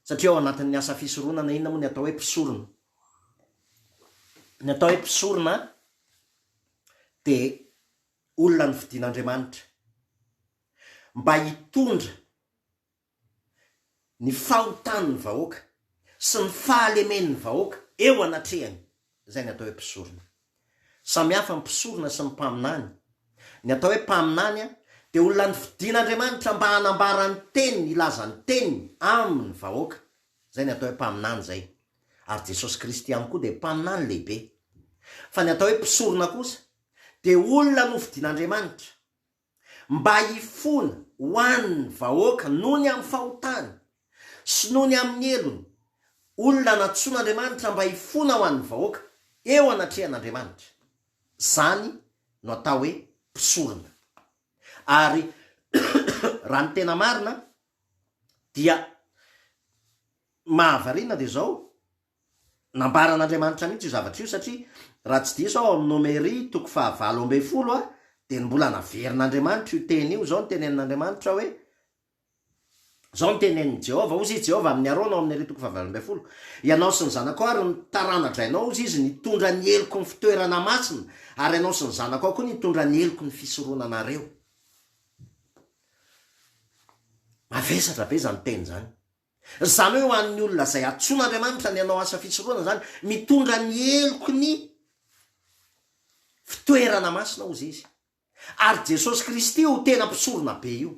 satria ao anatin'ny Asa Fisoronana inona moa ny atao hoe mpisorona ny atao hoe mpisorona de olona ny vidian'Andriamanitra mba hitondra ny fahotan'ny vahoaka sy ny fahalemen'ny vahoaka eo anatrehany zay ny atao hoe mpisorona samihafa ny mpisorona sy ny mpaminany ny atao hoe mpaminany de olona ny vidian'Andriamanitra mba hanambarany teniny ilazany teniny amin'ny vahoaka zay ny atao hoe mpaminany zay ary Jesosy KRISTY ihany koa de mpaminany lehibe fa ny atao hoe mpisorona kosa de olona no vidian'Andriamanitra mba hifona ho an'ny vahoaka noho ny amin'ny fahotany sy noho ny amin'ny elony olona natsoan'Andriamanitra mba hifona ho an'ny vahoaka eo anatrehan'Andriamanitra zany no atao hoe mpisorona ary raha ny tena marina dia mahavariana de zao nambaran'Andriamanitra mihitsy io zavatra io satria raha tsy diso ao amin'ny Nomery toko 9 de mbola naverin'Andriamanitra io teny io zao ny tenenin'Andriamanitra hoe zao ny tenenin'ny Jehova ozy izy Jehova amin'ny Arona ao amin'ny Nomery toko 9 ianao sy ny zanako ary ny taranadrainao ozy izy nitondra ny eloko ny fitoerana masina ary ianao sy ny zanako ao koa nitondra ny eloko ny fisoronanareo mavesatra be zany teny zany zany hoe ho an'ny olona zay atsoan'Andriamanitra ny anao Asa Fisoronana zany mitondra ny eloko ny fitoerana masina ozy izy ary Jesosy KRISTY io tena mpisorona be io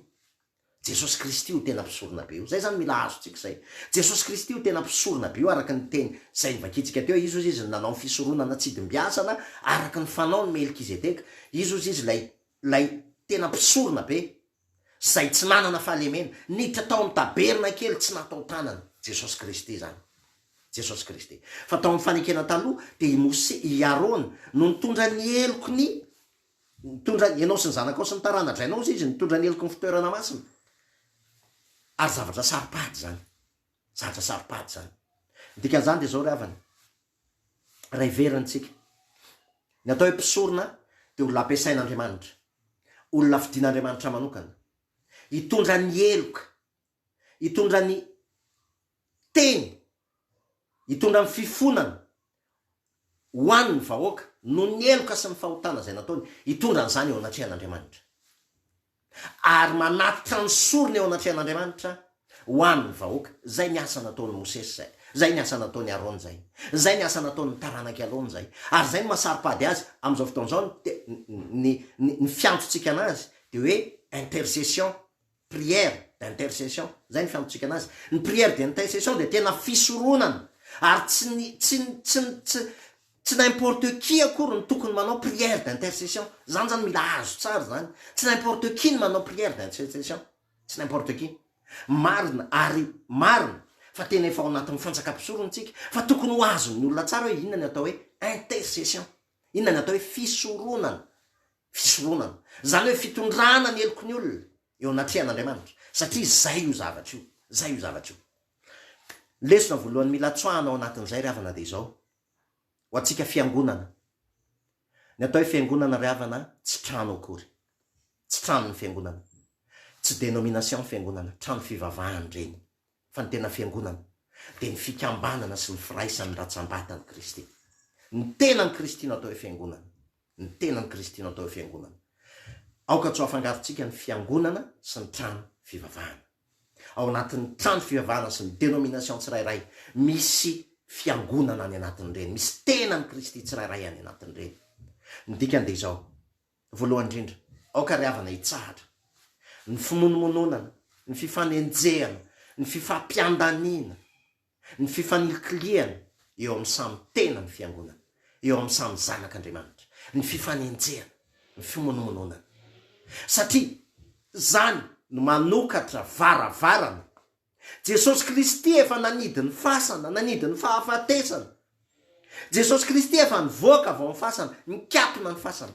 Jesosy KRISTY io tena mpisorona be io zay zany mila azotsika zay Jesosy KRISTY io tena mpisorona be io araka ny teny zay nivakitsika teo izy ozy izy nanao ny fisoronana tsy dimbiasana araka ny fanaony Melkizedeka izy ozy izy lay tena mpisorona be zay tsy manana fahalemena niditra tao amin'ny taberna kely tsy natao tanana Jesosy KRISTY zany Jesosy KRISTY fa tao amin'ny fanekena taloha de i Arona no nitondra ny eloko ny nitondra ianao sy ny zanakao sy ny taranadrainao izy nitondra ny eloko ny fitoerana masina ary zavatra saripady zany dikan'izany de zao ry havana raha iverintsika ny atao hoe mpisorona de olona ampiasain'Andriamanitra olona fidian'Andriamanitra manokana hitondra ny eloka hitondra ny teny hitondra ny fifonana ho an'ny vahoaka no ny eloka sy ny fahotana zay nataony hitondra n'izany eo anatrehan'Andriamanitra ary manatitra ny sorony eo anatrehan'Andriamanitra ho an'ny vahoaka zay miasa nataony Mosesy zay miasa nataony Arona zay miasa nataony taranaka aloany zay ary zay ny masaripady azy am'izao fotoan'izao ny fiantotsika anazy de hoe intercession prière d'intercession zay ny fiantotsika anazy ny prière d'intercession de tena fisoronana ary tsy n'importe qui akory ny tokony manao prière d'intercession zany mila azo tsara zany tsy n'importe qui ny manao prière d'intercession tsy n'importe qui marina ary marina fa tena efa ao anatin'ny fanjakam-pisorontsika fa tokony ho azony olona tsara hoe inona ny atao hoe intercession inona ny atao hoe fisoronana zany hoe fitondrana ny eloko ny olona eo anatrehan'Andriamanitra satria zay io zavatra io lesona voalohany mila tsoahana ao anatin'izay ry havana de izao ho atsika fiangonana ny atao hoe fiangonana ry havana tsy trano akory tranon'ny fiangonana. Tsy dénomination fiangonana, trano fivavahany reny, fa ny tena fiangonana dia ny fikambanana sy ny firaisan'ny ratsambatany Kristy. Ny tenany Kristy no atao hoe fiangonana. Ny tenany Kristy no atao hoe fiangonana. Aoka tsy ho afangarontsika ny fiangonana sy ny trano fivavahana. Ao anatin'ny trano fivavahana sy ny dénomination tsirairay misy fiangonana any anatin'ireny, misy tenany Kristy tsirairay any anatin'ireny. Ny dikany dia izao, voalohany indrindra, aoka riavana hitsahatra, ny fimonomononana, ny fifanenjehana, ny fifampiandaniana, ny fifanikiliana eo amin'ny samy tena ny fiangonana, eo amin'ny samy zanak'Andriamanitra, ny fifanenjehana, ny fimonomononana. Satria zany no manokatra varavarana. Jesosy Kristy efa nanidy ny fasana, nanidy ny fahafatesana. Jesosy Kristy efa nivoaka avao amin'ny fasana, nikatona ny fasana,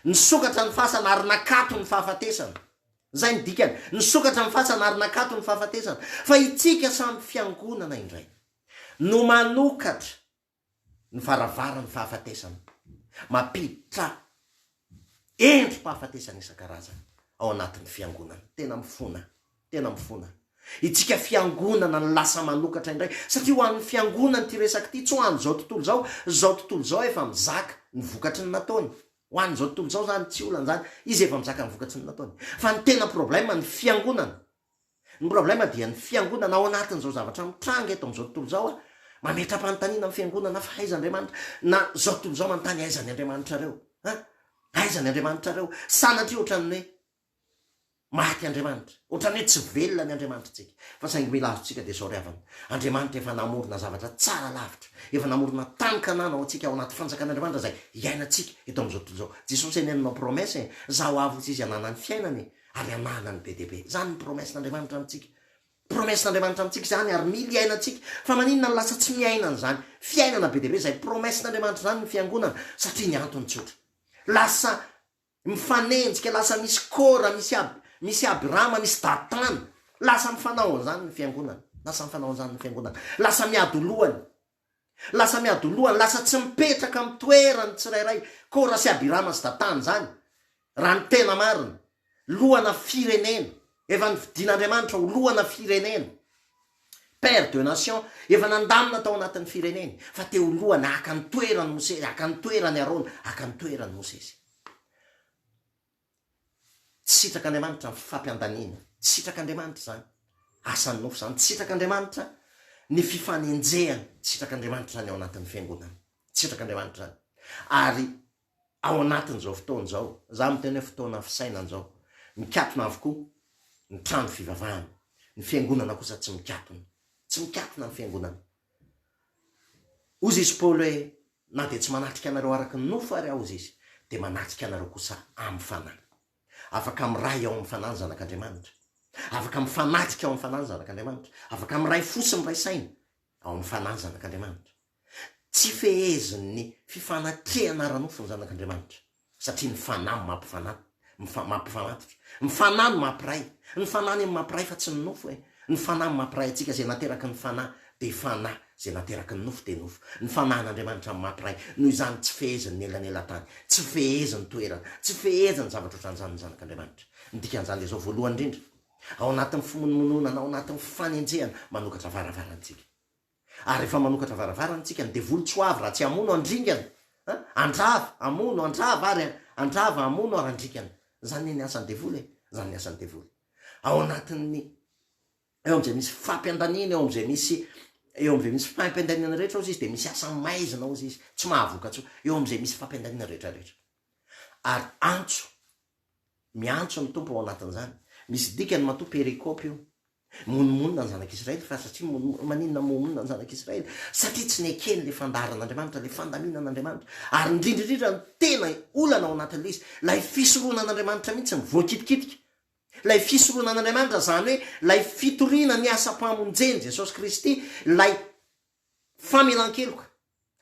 nisokatra ny fasana ary nakato ny fahafatesana. Zay ny dikany, nisokatra ny fasana ary nakato ny fahafatesana. Fa itsika samy fiangonana indray no manokatra ny varavarany fahafatesana, mampiditra endrim-pahafatesana isan-karazany ao anatin'ny fiangonana. Tena mifona, tena mifona. Itsika fiangonana ny lasa manokatra indray, satria ho an'ny fiangonana ty resaka ty, tsy ho an'izao tontolo zao. Zao tontolo zao efa mizaka ny vokatry ny nataony. Ho an'izao tontolo zao zany tsy olana zany, izy efa mizaka ny vokatry ny nataony. Fa ny tena problema ny fiangonana. Ny problema dia ny fiangonana ao anatin'izao zavatra mitranga eto am'izao tontolo zao, mametra-panontaniana amin'ny fiangonana fa aiza Andriamanitra, na zao tontolo zao manontany aiza ny Andriamanitra reo, aiza ny Andriamanitra reo, sanatria ohatran'ny hoe maty Andriamanitra, ohatran'ny hoe tsy velona ny Andriamanitra tsika. Fa saingy mila azotsika dia zao riavana, Andriamanitra efa namorona zavatra tsara lavitra, efa namorona tankanana ao antsika ao anaty fanjakan'Andriamanitra zay iainantsika eto am'izao tontolo zao. Jesosy enenanao promesse, zaho avo izy anana ny fiainany ary anana ny be dia be. Zany ny promesse n'Andriamanitra amintsika. Promesse n'Andriamanitra amintsika zany, ary mily iainantsika. Fa maninona ny lasa tsy miainana zany fiainana be dia be zay promesse n'Andriamanitra zany ny fiangonana? Satria ny antony tsotra, lasa mifanenjika, lasa misy kora, misy Abrahama, misy Datana, lasa mifanao an'izany ny fiangonana, lasa mifanao an'izany ny fiangonana, lasa miadolohany, lasa tsy mipetraka amin'ny toerany tsirairay. Kora sy Abrahama sy Datana zany, raha ny tena marina, lohana firenena, efa nividin'Andriamanitra ho lohana firenena, père de nation, efa nandamina tao anatin'ny fireneny, fa teo lohana aka ny toerany Mosesy, aka ny toerany Arona, aka ny toerany Mosesy. Tsy sitrak'Andriamanitra ny fifampiandaniana, tsy sitrak'Andriamanitra zany asan'ny nofo zany, tsy sitrak'Andriamanitra ny fifanenjehana, tsy sitrak'Andriamanitra zany ao anatin'ny fiangonana, tsy sitrak'Andriamanitra zany. Ary ao anatin'izao fotoana zao, za miteny hoe fotoana fisainana zao, mikatona avokoa ny trano fivavahana. Ny fiangonana kosa tsy mikatona, tsy mikatona ny fiangonana. Ozy izy Paoly hoe na dia tsy manatrika anareo araky ny nofo ary ao izy, dia manatrika anareo kosa amin'ny fanahy. Afaka miray ao amin'ny fanahy ny zanak'Andriamanitra, afaka mifanatrika ao amin'ny fanahy ny zanak'Andriamanitra, afaka miray fosy miray saina ao amin'ny fanahy ny zanak'Andriamanitra. Tsy fehezin'ny fifanatrehana ara-nofo ny zanak'Andriamanitra, satria ny fanahy mampifanatitra, ny fanahy no mampiray, ny fanahy ny mampiray fa tsy ny nofo e. Ny fanahy mampiray atsika, zay nateraky ny fanahy dia fanahy, zay nateraky ny nofo dia nofo. Ny fanahin'Andriamanitra mampiray, noho izany tsy fehezin'ny elanelan-tany, tsy fehezin'ny toerana, tsy fehezin'ny zavatra ohatran'izany ny zanak'Andriamanitra. Ny dikan'izany dia zao voalohany indrindra, ao anatin'ny fimonomononana, ao anatin'ny fifanenjehana, manokatra varavarantsika. Ary rehefa manokatra varavarantsika dia devoly tsy ho avy raha tsy hamono andringana, andrava amono, andrava ary andrava amono ary andringana. Zany ny asan'ny devoly, zany ny asan'ny devoly. Ao anatin'ny eo am'izay misy fampiandaniana, eo am'izay misy fampiandaniana rehetra ao izy, dia misy asa maizina ao izy, tsy mahavokatso, eo am'izay misy fampiandaniana rehetrarehetra. Ary antso, miantso ny tompo ao anatin'izany. Misy dikany matoa perikopy io, monomonina ny zanak'Israely, fa satria maninona momonina ny zanak'Israely? Satria tsy nekeny le fandaharan'Andriamanitra, le fandaminan'Andriamanitra. Ary indrindrindrindra ny tena olana ao anatin'le izy, lay fisoronan'Andriamanitra mihitsy ny voakitikitiky. Lay fisoronan'Andriamanitra zany hoe lay fitoriana ny asa-pamonjeny Jesosy Kristy, lay famelan-keloka.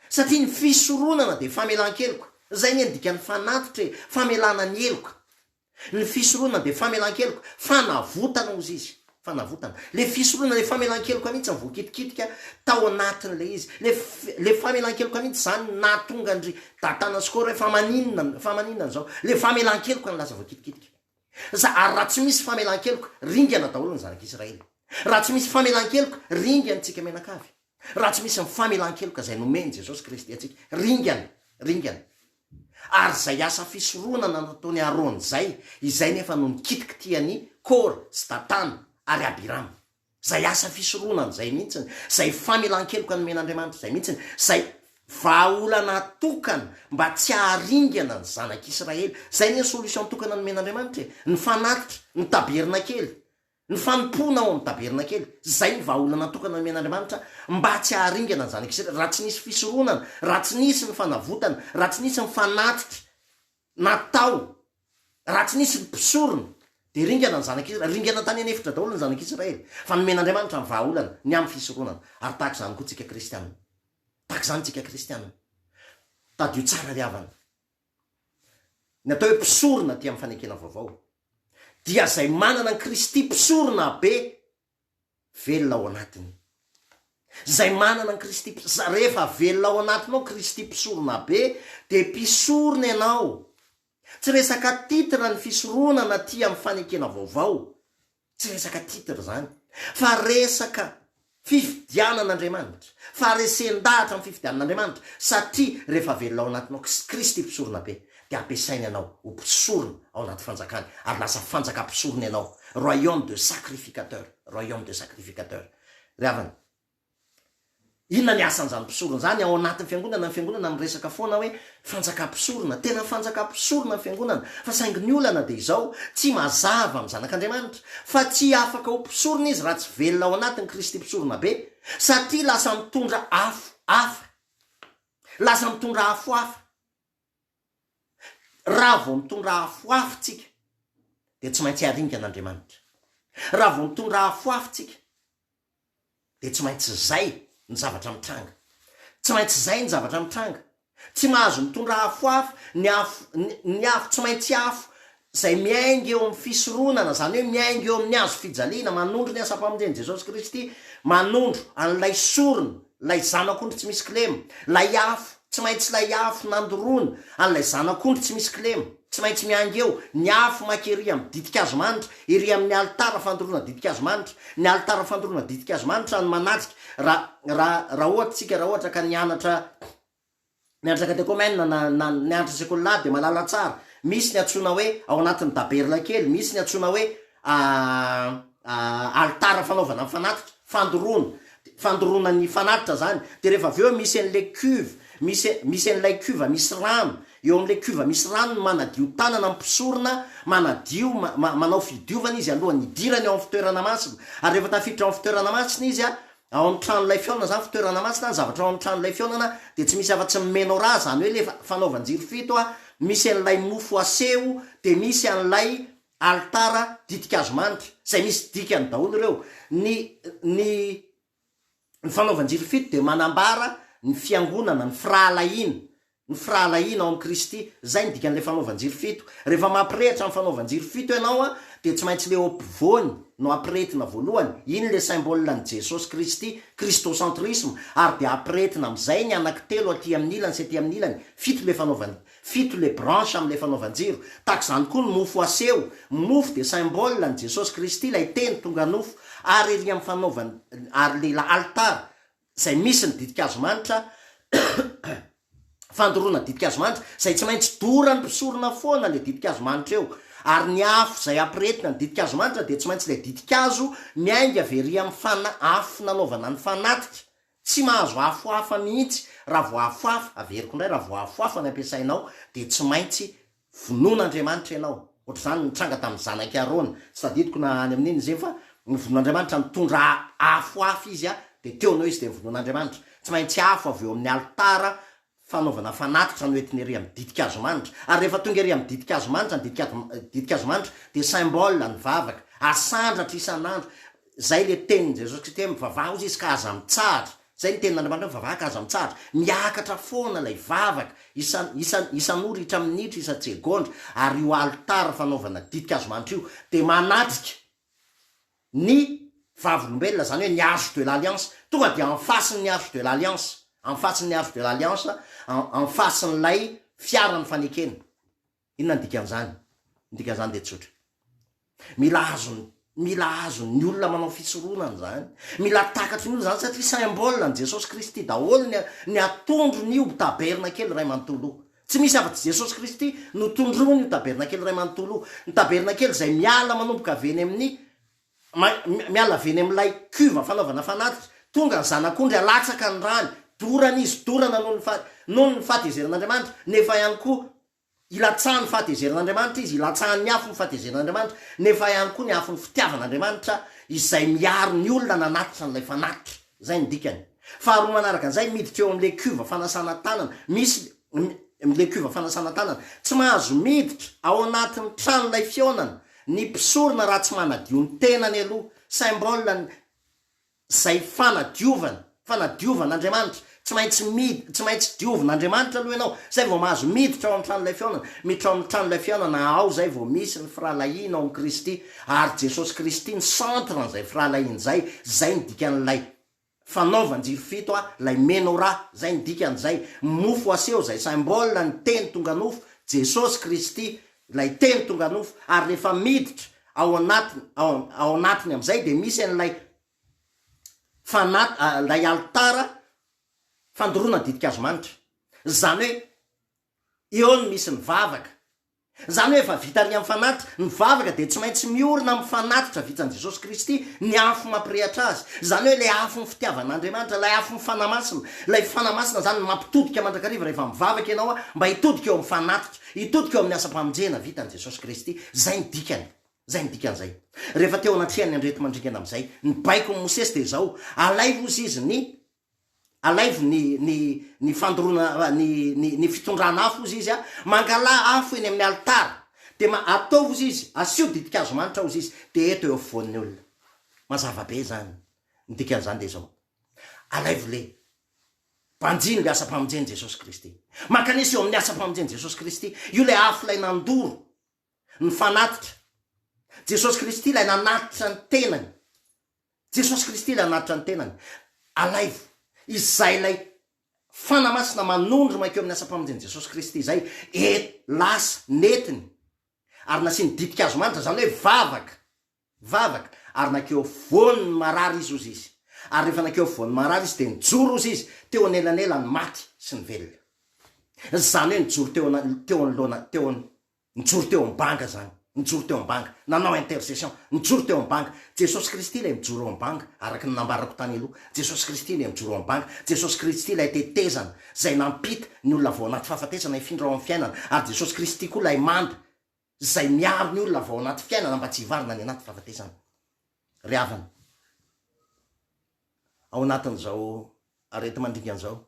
Satria ny fisoronana dia famelan-keloka. Zay ny dikan'ny fanatitra hoe famelana ny eloka. Ny fisoronana dia famelan-keloka, fanavotana ozy izy, fanavotana. Le fisoronana le famelan-keloka mihitsy ny voakitikitika tao anatin'le izy. Le famelan-keloka mihitsy zany nahatonga ndry Datana sy Kora hoe fa maninona zao. Le famelan-keloka ny lasa voakitikitika. Ary raha tsy misy famelan-keloka ringana daholo ny zanak'Israely. Raha tsy misy famelan-keloka ringantsika menakavy. Raha tsy misy famelan-keloka zay nomeny Jesosy Kristy atsika ringana. Ary zay asa fisoronana nataony Arona izay nefa no nikitiky tiany Kora sy Datana ary Abirama. Zay asa fisoronana zay mihitsiny, zay famelan-keloka nomen'Andriamanitra zay mihitsiny, zay vaolana tokana mba tsy haharingana ny zanak'Israely. Zay ny solution tokana nomen'Andriamanitra, ny fanatitra, ny tabernakely, ny fanompona ao amin'ny tabernakely. Zay ny vaolana tokana nomen'Andriamanitra mba tsy haharingana ny zanak'Israely. Raha tsy nisy fisoronana, raha tsy nisy ny fanavotana, raha tsy nisy ny fanatitra natao, raha tsy nisy ny mpisorona, de ringana ny zanak'Israely, ringana tany anefitra daholo ny zanak'Israely. Fa nomen'Andriamanitra ny vaolana ny amin'ny fisoronana. Ary tahaka zany koa tsika kristianina. Tahaka zany tsika kristianina. Tadio tsara ry havana. Ny atao hoe mpisorona ty amin'ny fanekena vaovao. Dia zay manana ny Kristy mpisorona be velona ao anatiny. Zay manana ny Kristy, rehefa velona ao anatinao Kristy mpisorona be, de mpisorona ianao. Tsy resaka titra ny fisoronana ty amin'ny fanekena vaovao. Tsy resaka titra zany. Fa resaka fifidianan'Andriamanitra. Fa resen-dahatra amin'ny fifidianan'Andriamanitra. Satria rehefa velona ao anatinao Kristy mpisorona be, de ampiasaina ianao ho mpisorona ao anaty fanjakany. Ary lasa fanjakam-pisorona ianao. Royaume de sacrificateur. Royaume de sacrificateur. Ry havana. Inona ny asan'izany mpisorona zany ao anatin'ny fiangonana? Ny fiangonana miresaka foana hoe fanjakam-pisorona, tena fanjakam-pisorona ny fiangonana. Fa saingy ny olana de izao tsy mazava amin'ny zanak'Andriamanitra, fa tsy afaka ho mpisorona izy raha tsy velona ao anatin'ny Kristy mpisorona be, satria lasa mitondra afo hafa. Lasa mitondra afo hafa. Raha vao mitondra afo hafa tsika, de tsy maintsy haringan'Andriamanitra. Raha vao mitondra afo hafa tsika, de tsy maintsy zay ny zavatra mitranga. Tsy maintsy zay ny zavatra mitranga. Tsy mahazo mitondra afo hafa, ny afo tsy maintsy afo zay miainga eo amin'ny fisoronana, zany hoe miainga eo amin'ny hazo fijaliana, manondro ny asa-pamonjeny Jesosy Kristy, manondro an'ilay sorona, lay zanak'ondry tsy misy kilema, lay afo, tsy maintsy lay afo nandorona an'ilay zanak'ondry tsy misy kilema, tsy maintsy miainga eo ny afo makery amin'ny ditin-kazo manitra, ery amin'ny alitara fandorona ditin-kazo manitra, ny alitara fandorona ditin-kazo manitra ny manatrika. Raha ohatra ka nianatra katekomena na nianatra sekolina de malala tsara, misy ny atsona hoe ao anatin'ny tabernakely, misy ny atsona hoe alitara fanaovana fanatitra, fandorona ny fanatitra zany. De rehefa avy eo misy an'le cuve, misy an'ilay cuve misy rano, eo amin'le cuve misy rano no manadio tanana mpisorona, manao fidiovana izy alohan'ny idirany ao amin'ny fitoerana masina. Ary rehefa tafiditra ao amin'ny fitoerana masina izy ao amin'ny tranolay fiaonana zany fitoerana masina, ny zavatra ao amin'ny tranolay fiaonana de tsy misy afa-tsy menorah, zany hoe le fanaovan-jiro fito misy an'ilay mofo aseho, de misy an'ilay alitara ditin-kazo manitra, zay misy dikany daholo ireo. Ny fanaovan-jiro fito de manambara ny fiangonana, ny firahalahiana ao amin'ny Kristy. Zay ny dikan'le fanaovan-jiro fito. Rehefa mampirehitra amin'ny fanaovan-jiro fito ianao de tsy maintsy le ampovoany no ampiretina voalohany, iny le symbolen'ny Jesosy Kristy, christocentrisme, ary de ampiretina am'izay ny anankitelo aty amin'ny ilany sy aty amin'ny ilany, fito le branche am'le fanaovan-jiro. Tahaka zany koa ny mofo aseho. Mofo de symbolen'ny Jesosy Kristy, lay teny tonga nofo, ary ery amin'ny fanaovany, ary le altara zay misy ny ditin-kazo manitra, fandorona ditin-kazo manitra, zay tsy maintsy dorany mpisorona foana le ditin-kazo manitra eo. Ary ny afo zay ampiretina ny ditin-kazo manitra de tsy maintsy le ditin-kazo miainga very amin'ny afo nanaovana ny fanatitra. Tsy mahazo afo hafa mihitsy. Raha vo afo hafa, averiko indray, raha vo afo hafa ny ampiasainao de tsy maintsy vonon'Andriamanitra ianao. Ohatra zany nitranga tamin'ny zanaky Arona, tsy tadidiko na any amin'iny izy fa ny vonon'Andriamanitra mitondra afo hafa izy de teo anao izy de vonon'Andriamanitra. Tsy maintsy afo avy eo amin'ny alitara fanaovana fanatitra no entiny ery amin'ny ditin-kazo manitra. Ary rehefa tonga ery amin'ny ditin-kazo manitra, ny ditin-kazo manitra de symbole ny vavaka, asandratra isan'andro. Zay le tenin Jesosy Kristy hoe mivavaha ozy izy ka aza mitsahatra. Zay ny tenin'Andriamanitra hoe mivavaha ka aza mitsahatra. Miakatra foana lay vavaka isan'ora, itraminitra, isa-tsegondra, ary io alitara fanaovana ditin-kazo manitra io de manatrika ny vavolombelona, zany hoe ny arche de l'alliance. Tonga de en face ny arche de l'alliance, en face ny arche de l'alliance, en face n'ilay fiarany fanekena. Inona ny dikan'izany? Ny dikan'izany de tsotra. mila azony olona manao fisoronana zany, mila takatry ny olona zany satria symbole ny Jesosy Kristy daholo ny atondro ny io tabernakely ray manontolo. Tsy misy afa-tsy Jesosy Kristy no tondrony io tabernakely ray manontolo. Ny tabernakely zay miala manomboka aveny amin'ny miala aveny amin'ilay cuve fanaovana fanatitra, tonga ny zanak'ondry alatsaka ny rany, dorana izy dorana noho ny fahatezerin'Andriamanitra, nefa ihany koa ilatsahany fahatezerin'Andriamanitra izy, ilatsahany ny afo ny fahatezerin'Andriamanitra, nefa ihany koa ny afo ny fitiavan'Andriamanitra izay miaro ny olona nanatitra n'ilay fanatitra. Zay ny dikany. Faharoa manaraka an'izay miditra eo amin'le cuve fanasana tanana, misy le cuve fanasana tanana tsy mahazo miditra ao anatin'ny tranon'ilay fionana ny mpisorona raha tsy manadio ny tenany aloha, symbole zay fanadiovan'Andriamanitra. Tsy maintsy diovin'Andriamanitra aloha ianao, zay vao mahazo miditra ao amin'ny tranon'ilay fionana. Miditra ao amin'ny tranon'ilay fionana ao zay vao misy ny firalahiana ao amin'ny Kristy, ary Jesosy Kristy ny centre n'izay firalahiana zay ny dikan'ilay fanaovan-jiro fito lay menorah, zay ny dikan'izay mofo aseho zay symbole ny teny tonga nofo, Jesosy Kristy lay teny tonga nofo. Ary rehefa miditra ao anatiny am'izay de misy an'ilay lay altara fandoroana ditin-kazo manitra. Zany hoe eo no misy ny vavaka, zany hoe efa vita ry amin'ny fanatitra. Ny vavaka de tsy maintsy miorina amin'ny fanatitra vitan'i Jesosy Kristy, ny afo mampirehatra azy. Zany hoe le afo ny fitiavan'Andriamanitra, lay afo ny fanamasina, lay fanamasina zany mampitodika mandrakariva rehefa mivavaka ianao mba hitodika eo amin'ny fanatitra, hitodika eo amin'ny asa-pamonjena vitan'i Jesosy Kristy. Zay ny dikany, zay ny dikan'izay. Rehefa teo anatrehan'ny areti-mandringana am'izay, ny baiko ny Mosesy de zao, alaivo izy izy alaivo ny fandorona ny fitondrana afo izy izy mangala afo eny amin'ny altara, de ataovo izy asio ditin-kazo manitra ozy izy, de eto eo afovoan'ny olona. Mazava be zany, ny dikan'izany de zao, alaivo le banjiny le asa-pamonjeny Jesosy Kristy, mankanesy eo amin'ny asa-pamonjeny Jesosy Kristy. Io le afo lay nandoro ny fanatitra, Jesosy Kristy lay nanatitra ny tenany, Jesosy Kristy lay nanatitra ny tenany, alaivo izay lay fanamasina manondro mankeo amin'ny asa-pamonjeny Jesosy Kristy zay lasa netiny, ary nasiany ditin-kazo manitra, zany hoe vavaka, ary nakeo voany marary izy ozy izy. Ary rehefa nakeo voany marary izy de nijoro ozy izy teo anelanelan'ny maty sy ny velona. Zany hoe nijoro teo ambanga zany, nijoro teo ambanga, nanao intercession, nijoro teo ambanga. Jesosy Kristy lay mijoro eo ambanga, araky ny nambarako tany aloha, Jesosy Kristy lay mijoro eo ambanga. Jesosy Kristy lay tetezana zay nampita ny olona vao anaty fahafatesana hifindra ao amin'ny fiainana, ary Jesosy Kristy koa lay manda zay miaro ny olona vao anaty fiainana mba tsy hivarina ny anaty fahafatesana. Ry havana, ao anatin'izao areti-mandringana zao,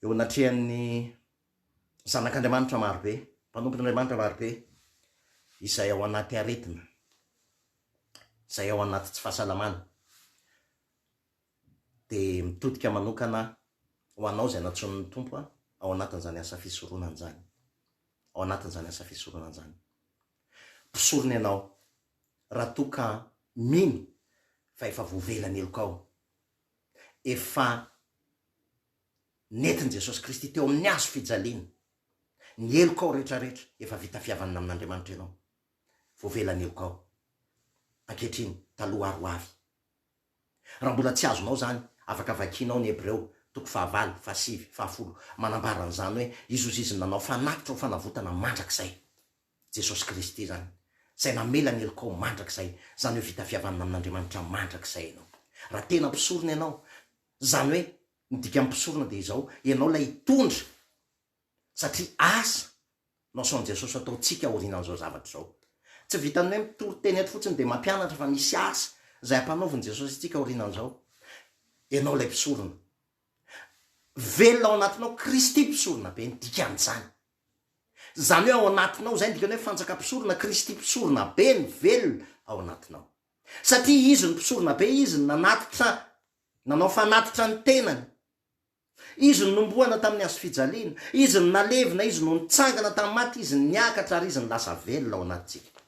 eo anatrehan'ny zanak'Andriamanitra marobe, mpanompon'Andriamanitra marobe, izay ao anaty aretina, izay ao anaty tsy fahasalamana, de mitodika manokana ho anao zay natson'ny tompo ao anatin'izany asa fisoronana zany, ao anatin'izany asa fisoronana zany. Mpisorona ianao raha toka mino fa efa voavelany eloko ao, efa netiny Jesosy Kristy teo amin'ny azo fijaliana, ny eloko ao rehetrarehetra efa vita fiavanana amin'Andriamanitra ianao, voavelany eloko ao. Ankehitriny taloha aro avy, raha mbola tsy azonao zany, afaka vakianao ny Hebreo 9:7-10 manambaran'izany hoe izy ozy izy nanao fanavitra ho fanavotana mandrakizay. Jesosy Kristy zany, zay namela ny eloko ao mandrakizay, zany hoe vita fiavanana amin'Andriamanitra mandrakizay ianao. Raha tena mpisorona ianao, zany hoe midika mpisorona de izao, ianao lay hitondra, satria asa nasaon'i Jesosy ataontsika aorinan'izao zavatra zao. Tsy vitany hoe mitoro teny eto fotsiny de mampianatra fa misy asa zay ampanaoviny Jesosy tsika aorinan'izao. Ianao lay mpisorona, velona ao anatinao, KRISTY mpisorona be, dikan'izany. Zany hoe ao anatinao zay dikany hoe fanjakam-pisorona, KRISTY mpisorona be ny velona ao anatinao. Satria izy ny mpisorona be, izy ny nanao fanatitra ny tenany, izy ny nomboana tamin'ny azo fijaliana, izy ny nalevina, izy no nitsangana tamin'ny maty, izy ny niakatra, ary izy ny lasa velona ao anatintsika.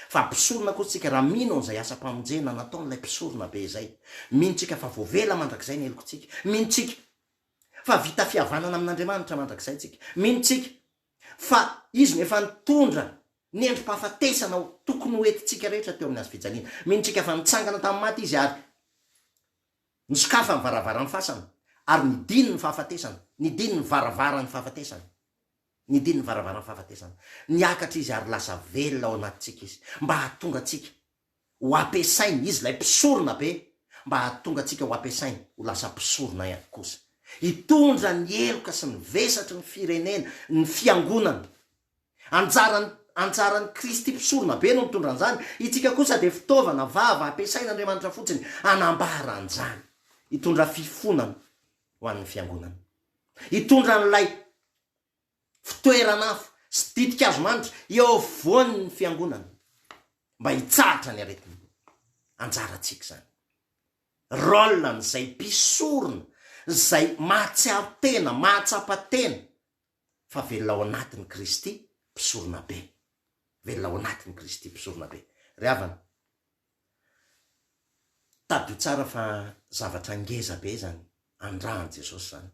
Fa mpisorona koa tsika raha mino an'izay asa-pamonjena nataon'ilay mpisorona be izay, minotsika fa voavela mandrakizay ny elokontsika, minotsika fa vita fihavanana amin'Andriamanitra mandrakizay tsika, minotsika fa izy efa nitondra ny endrim-pahafatesanao tokony hoentintsika rehetra teo amin'ny azy fijaliana. Minitsika fa nitsangana tamin'ny maty izy ary nisokafa ny varavarany fasana ary nidiny ny fahafatesana, nidiny ny varavarany fahafatesana, nidiny ny varavarany fahafatesana, niakatra izy ary lasa velona ao anatintsika izy, mba hahatonga atsika ho ampiasainy izy lay mpisorona be, mba hahatonga atsika ho ampiasainy ho lasa mpisorona ihany kosa, hitondra ny eloka sy ny vesatry ny firenena, ny fiangonana. Anjaran'ny Kristy mpisorona be no mitondra an'izany. Itsika kosa de fitaovana vava ampiasain'Andriamanitra fotsiny anambara an'izany, hitondra fifonana ho an'ny fiangonana, hitondra n'lay fitoeranafo sy ditin-kazo manitra eo voan'ny fiangonana, mba hitsahatra ny aretina. Anjarantsika zany rôle n'izay mpisorona, zay mahatsiaro tena, mahatsapa-tena, fa velona ao anatin'ny Kristy mpisorona be, velona ao anatin'ny Kristy mpisorona be. Ry havana, tadio tsara fa zavatra ngeza be zany andrahan Jesosy zany.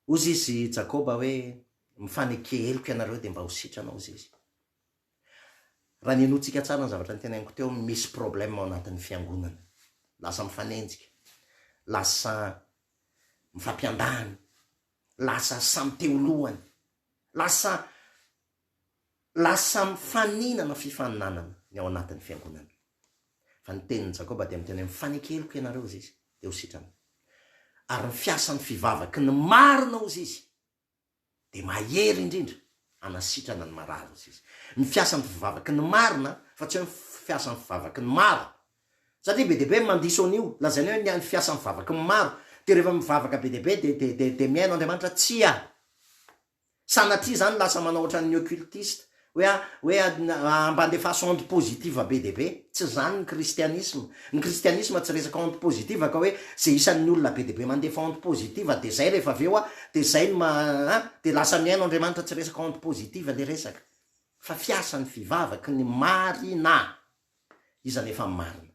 Ozy izy Jakoba hoe mifaneke eloko ianareo de mba ho sitranao ozy izy. Raha ny enotsika tsara ny zavatra ny tenainiko teo, misy problème ao anatin'ny fiangonana, lasa mifanenjika, lasa mifampiandahany, lasa samy teolohany, lasa mifaninana fifaninanana ny ao anatin'ny fiangonana. Fa ny tenin'ny Jakoba de miteny mifaneke eloko ianareo ozy izy de ho sitrana. Ary ny fiasan'ny fivavaky ny marina ozy izy de mahery indrindra anasitrana ny marary ozy izy. Ny fiasan'ny fivavaky ny marina fa tsy hoe fiasan'ny fivavaky ny maro, satria be dehibe mandiso an'io lazainy hoe ny fiasan'ny fivavaky ny maro, de rehefa mivavaka be dehibe de miaino Andriamanitra tsia. Sanatria zany lasa manao ohatran'ny occultiste hoe ambandefaso onde positive be dehibe. Tsy zany ny kristianisme. Ny kristianisme tsy resaka onde positive ka hoe zay isan'ny olona be dehibe mandefa onde positive de zay rehefa aveo de zay de lasa miaino Andriamanitra. Tsy resaka onde positive le resaka, fa fiasan'ny fivavaky ny marina. Izany efa marina,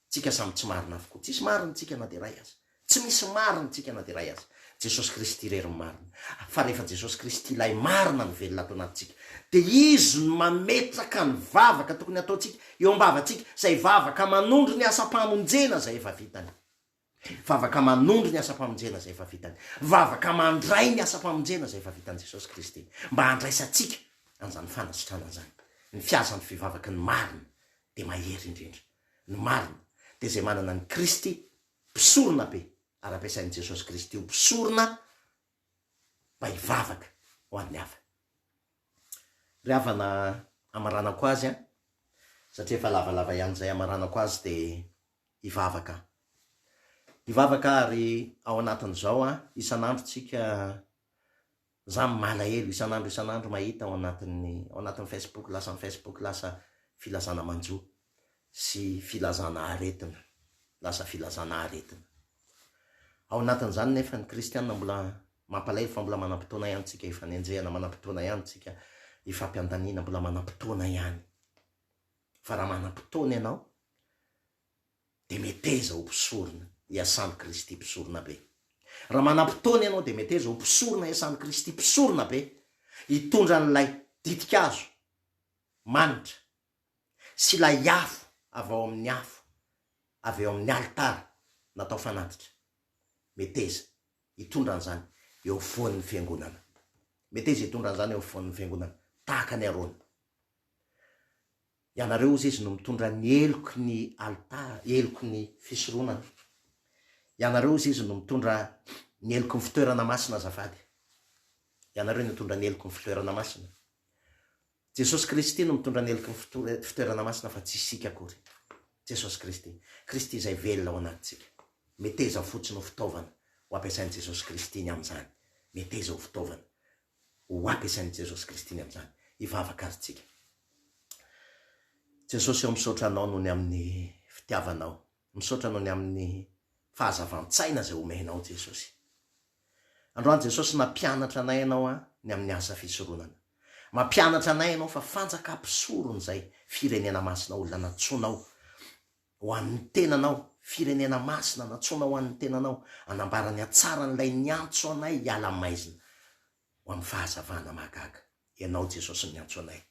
tsika samy tsy marina avokoa, tsisy marina tsika na de ray azy, tsy misy marina tsika na de ray azy. Jesosy Kristy rery marina, fa rehefa Jesosy Kristy ilay marina ny velona ato anatintsika, de izy no mametraka ny vavaka tokony ataotsika eo ambavatsika, zay vavaka manondro ny asa-pamonjena zay efa vitany, vavaka manondro ny asa-pamonjena zay efa vitany, vavaka mandray ny asa-pamonjena zay efa vitany Jesosy Kristy, mba handraisantsika an'izany fanasitrana zany. Ny fiasan'ny fivavaky ny marina de mahery indrindra. Ny marina de zay manana ny Kristy mpisorona be, ary ampiasain'i Jesosy Kristy ho mpisorona mba hivavaka ho an'ny hafa. Ry havana, amaranako azy satria efa lavalava ihany zay amaranako azy de hivavaka. Hivavaka ary ao anatin'izao isan'andro tsika zany malahelo, isan'andro mahita ao anatin'ny Facebook, lasa filazana manjo sy filazana aretina, lasa filazana aretina. Ao anatin'izany nefa ny kristianina mbola mampalahelo, fa mbola manam-potoana ihany tsika ifanenjehana, manam-potoana ihany tsika ifampiandaniana, mbola manam-potoana ihany. Fa raha manam-potoana ianao de meteza ho mpisorona iasan'ny Kristy mpisorona be. Raha manam-potoana ianao de meteza ho mpisorona iasan'ny Kristy mpisorona be, hitondra n'lay ditin-kazo manitra sy lay afo avy ao amin'ny afo, avy eo amin'ny altara natao fanatitra. Meteza hitondra an'izany eo foan'ny fiangonana, meteza hitondra an'izany eo foan'ny fiangonana, tahaka ny Arona. Ianareo ozy izy no mitondra ny eloko ny altara, eloko ny fisoronana. Ianareo ozy izy no mitondra ny eloko ny fitoerana masina azafady. Ianareo no mitondra ny eloko ny fitoerana masina. Jesosy Kristy no mitondra ny eloko ny fitoerana masina, fa tsy isika akory. Jesosy Kristy, Kristy izay velona ao anatintsika. Meteza fotsiny ho fitaovana ho ampiasain'i Jesosy Kristy ny amin'izany. Meteza ho fitaovana ho ampiasain'i Jesosy Kristy ny amin'izany. Hivavaka ary tsika. Jesosy eo misaotra anao noho ny amin'ny fitiavanao, misaotra noho ny amin'ny fahazavantsaina zay omenao Jesosy. Androany Jesosy nampianatra anay ianao ny amin'ny Asa Fisoronana. Mampianatra anay ianao fa fanjakam-pisorona zay firenena masina olona natsonao ho an'ny tenanao, firenena masina natsona ho an'ny tenanao, anambarany atsara n'ilay niantso anay hiala maizina ho amin'ny fahazavana mahagaga. ianao Jesosy ny antso anay.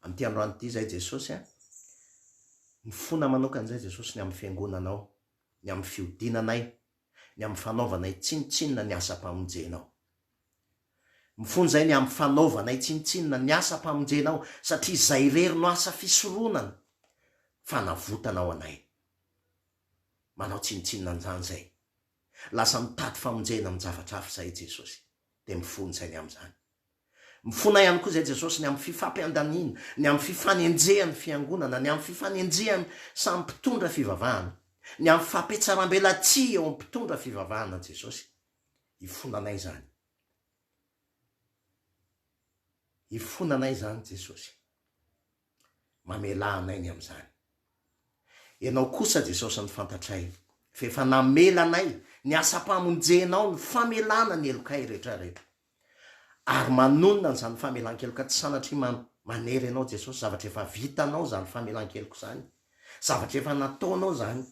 Am'ty androany ity zay Jesosy mifona manokan'izay Jesosy ny amin'ny fiangonanao, ny amin'ny fiodinanay, ny amin'ny fanaovanay tsinitsinina ny asa-pamonjenao. Mifony zay ny amin'ny fanaovanay tsinitsinina ny asa-pamonjenao, satria zay rery no asa fisoronana fanavotana ao anay. Manao tsinitsinina an'izany zay. Lasa mitady famonjena amin'ny zavatra hafa zay Jesosy. De mifony zay ny amin'izany. Mifona ihany koa zay Jesosy ny amin'ny fifampiandanina, ny amin'ny fifanenjehan'ny fiangonana, ny amin'ny fifanenjehany samy mpitondra fivavahana, ny amin'ny fampetsaram-belatsia eo amin'ny mpitondra fivavahana Jesosy. Ifonanay zany. Ifonanay zany Jesosy. Mamela anay ny amin'izany. Ianao kosa Jesosy ny fantatray, fa efa namela anay ny asa-pamonjenao, ny famelana ny elokay rehetrarehetra. Ary manonona zany famelan-keloka tsy sanatria manery ianao Jesosy, zavatra efa vitanao zany famelan-keloko zany, zavatra efa nataonao zany,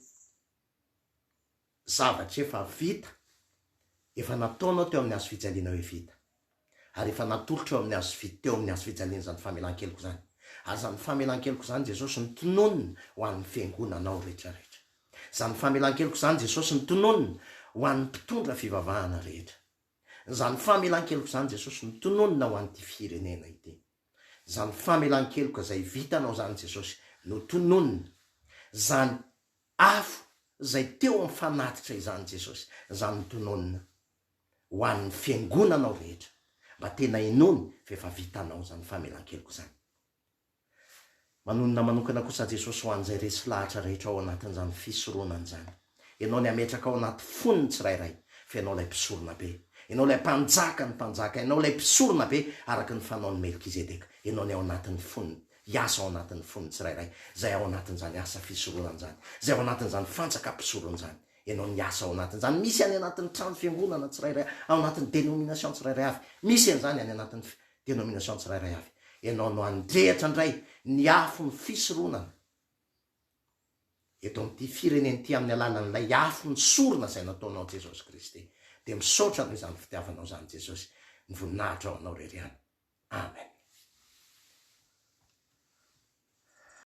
zavatra efa vita, efa nataonao teo amin'ny azo fijaliana hoe vita, ary efa natolotra eo amin'ny azo teo amin'ny azo fijaliana zany famelan-keloko zany. Ary zany famelan-keloko zany Jesosy ny tononona ho an'ny fiangonanao rehetrarehetra. Zany famelan-keloko zany Jesosy ny tononona ho an'ny mpitondra fivavahana rehetra. Zany famelan-keloko zany Jesosy ny tononona ho an'ity firenena ity. Zany famelan-keloka zay vitanao zany Jesosy no tononona. Zany afo zay teo amin'ny fanatitra izany Jesosy, zany tononona ho an'ny fiangonanao rehetra. Mba tena inony fa efa vitanao zany famelan-keloko zany. Manonona manokana kosa Jesosy ho an'izay resy lahatra rehetra ao anatin'izany fisoronana zany. Ianao ny ametraka ao anaty foniny tsirairay, fa ianao ilay mpisorona be. Ianao ilay mpanjaka ny mpanjaka, ianao ilay mpisorona be araka ny fanaon'ny Melkizedeka. Ianao ny ao anatin'ny foniny, hiasa ao anatin'ny foniny tsirairay, zay ao anatin'izany asa fisoronana zany, zay ao anatin'izany fanjakam-pisorona zany. Ianao ny asa ao anatin'izany. Misy any anatin'ny trano fiangonana tsirairay, ao anatin'ny dénomination tsirairay avy. Misy an'izany any anatin'ny dénomination tsirairay avy. Ianao no andrehatra indray ny afo ny fisoronana eto amin'ity fireneny ity amin'ny alalan'ilay afo ny sorona izay nataonao Jesosy Kristy. Dia misaotra noho izany fitiavanao zany Jesosy, ny voninahitra ao anao rery any. Amen.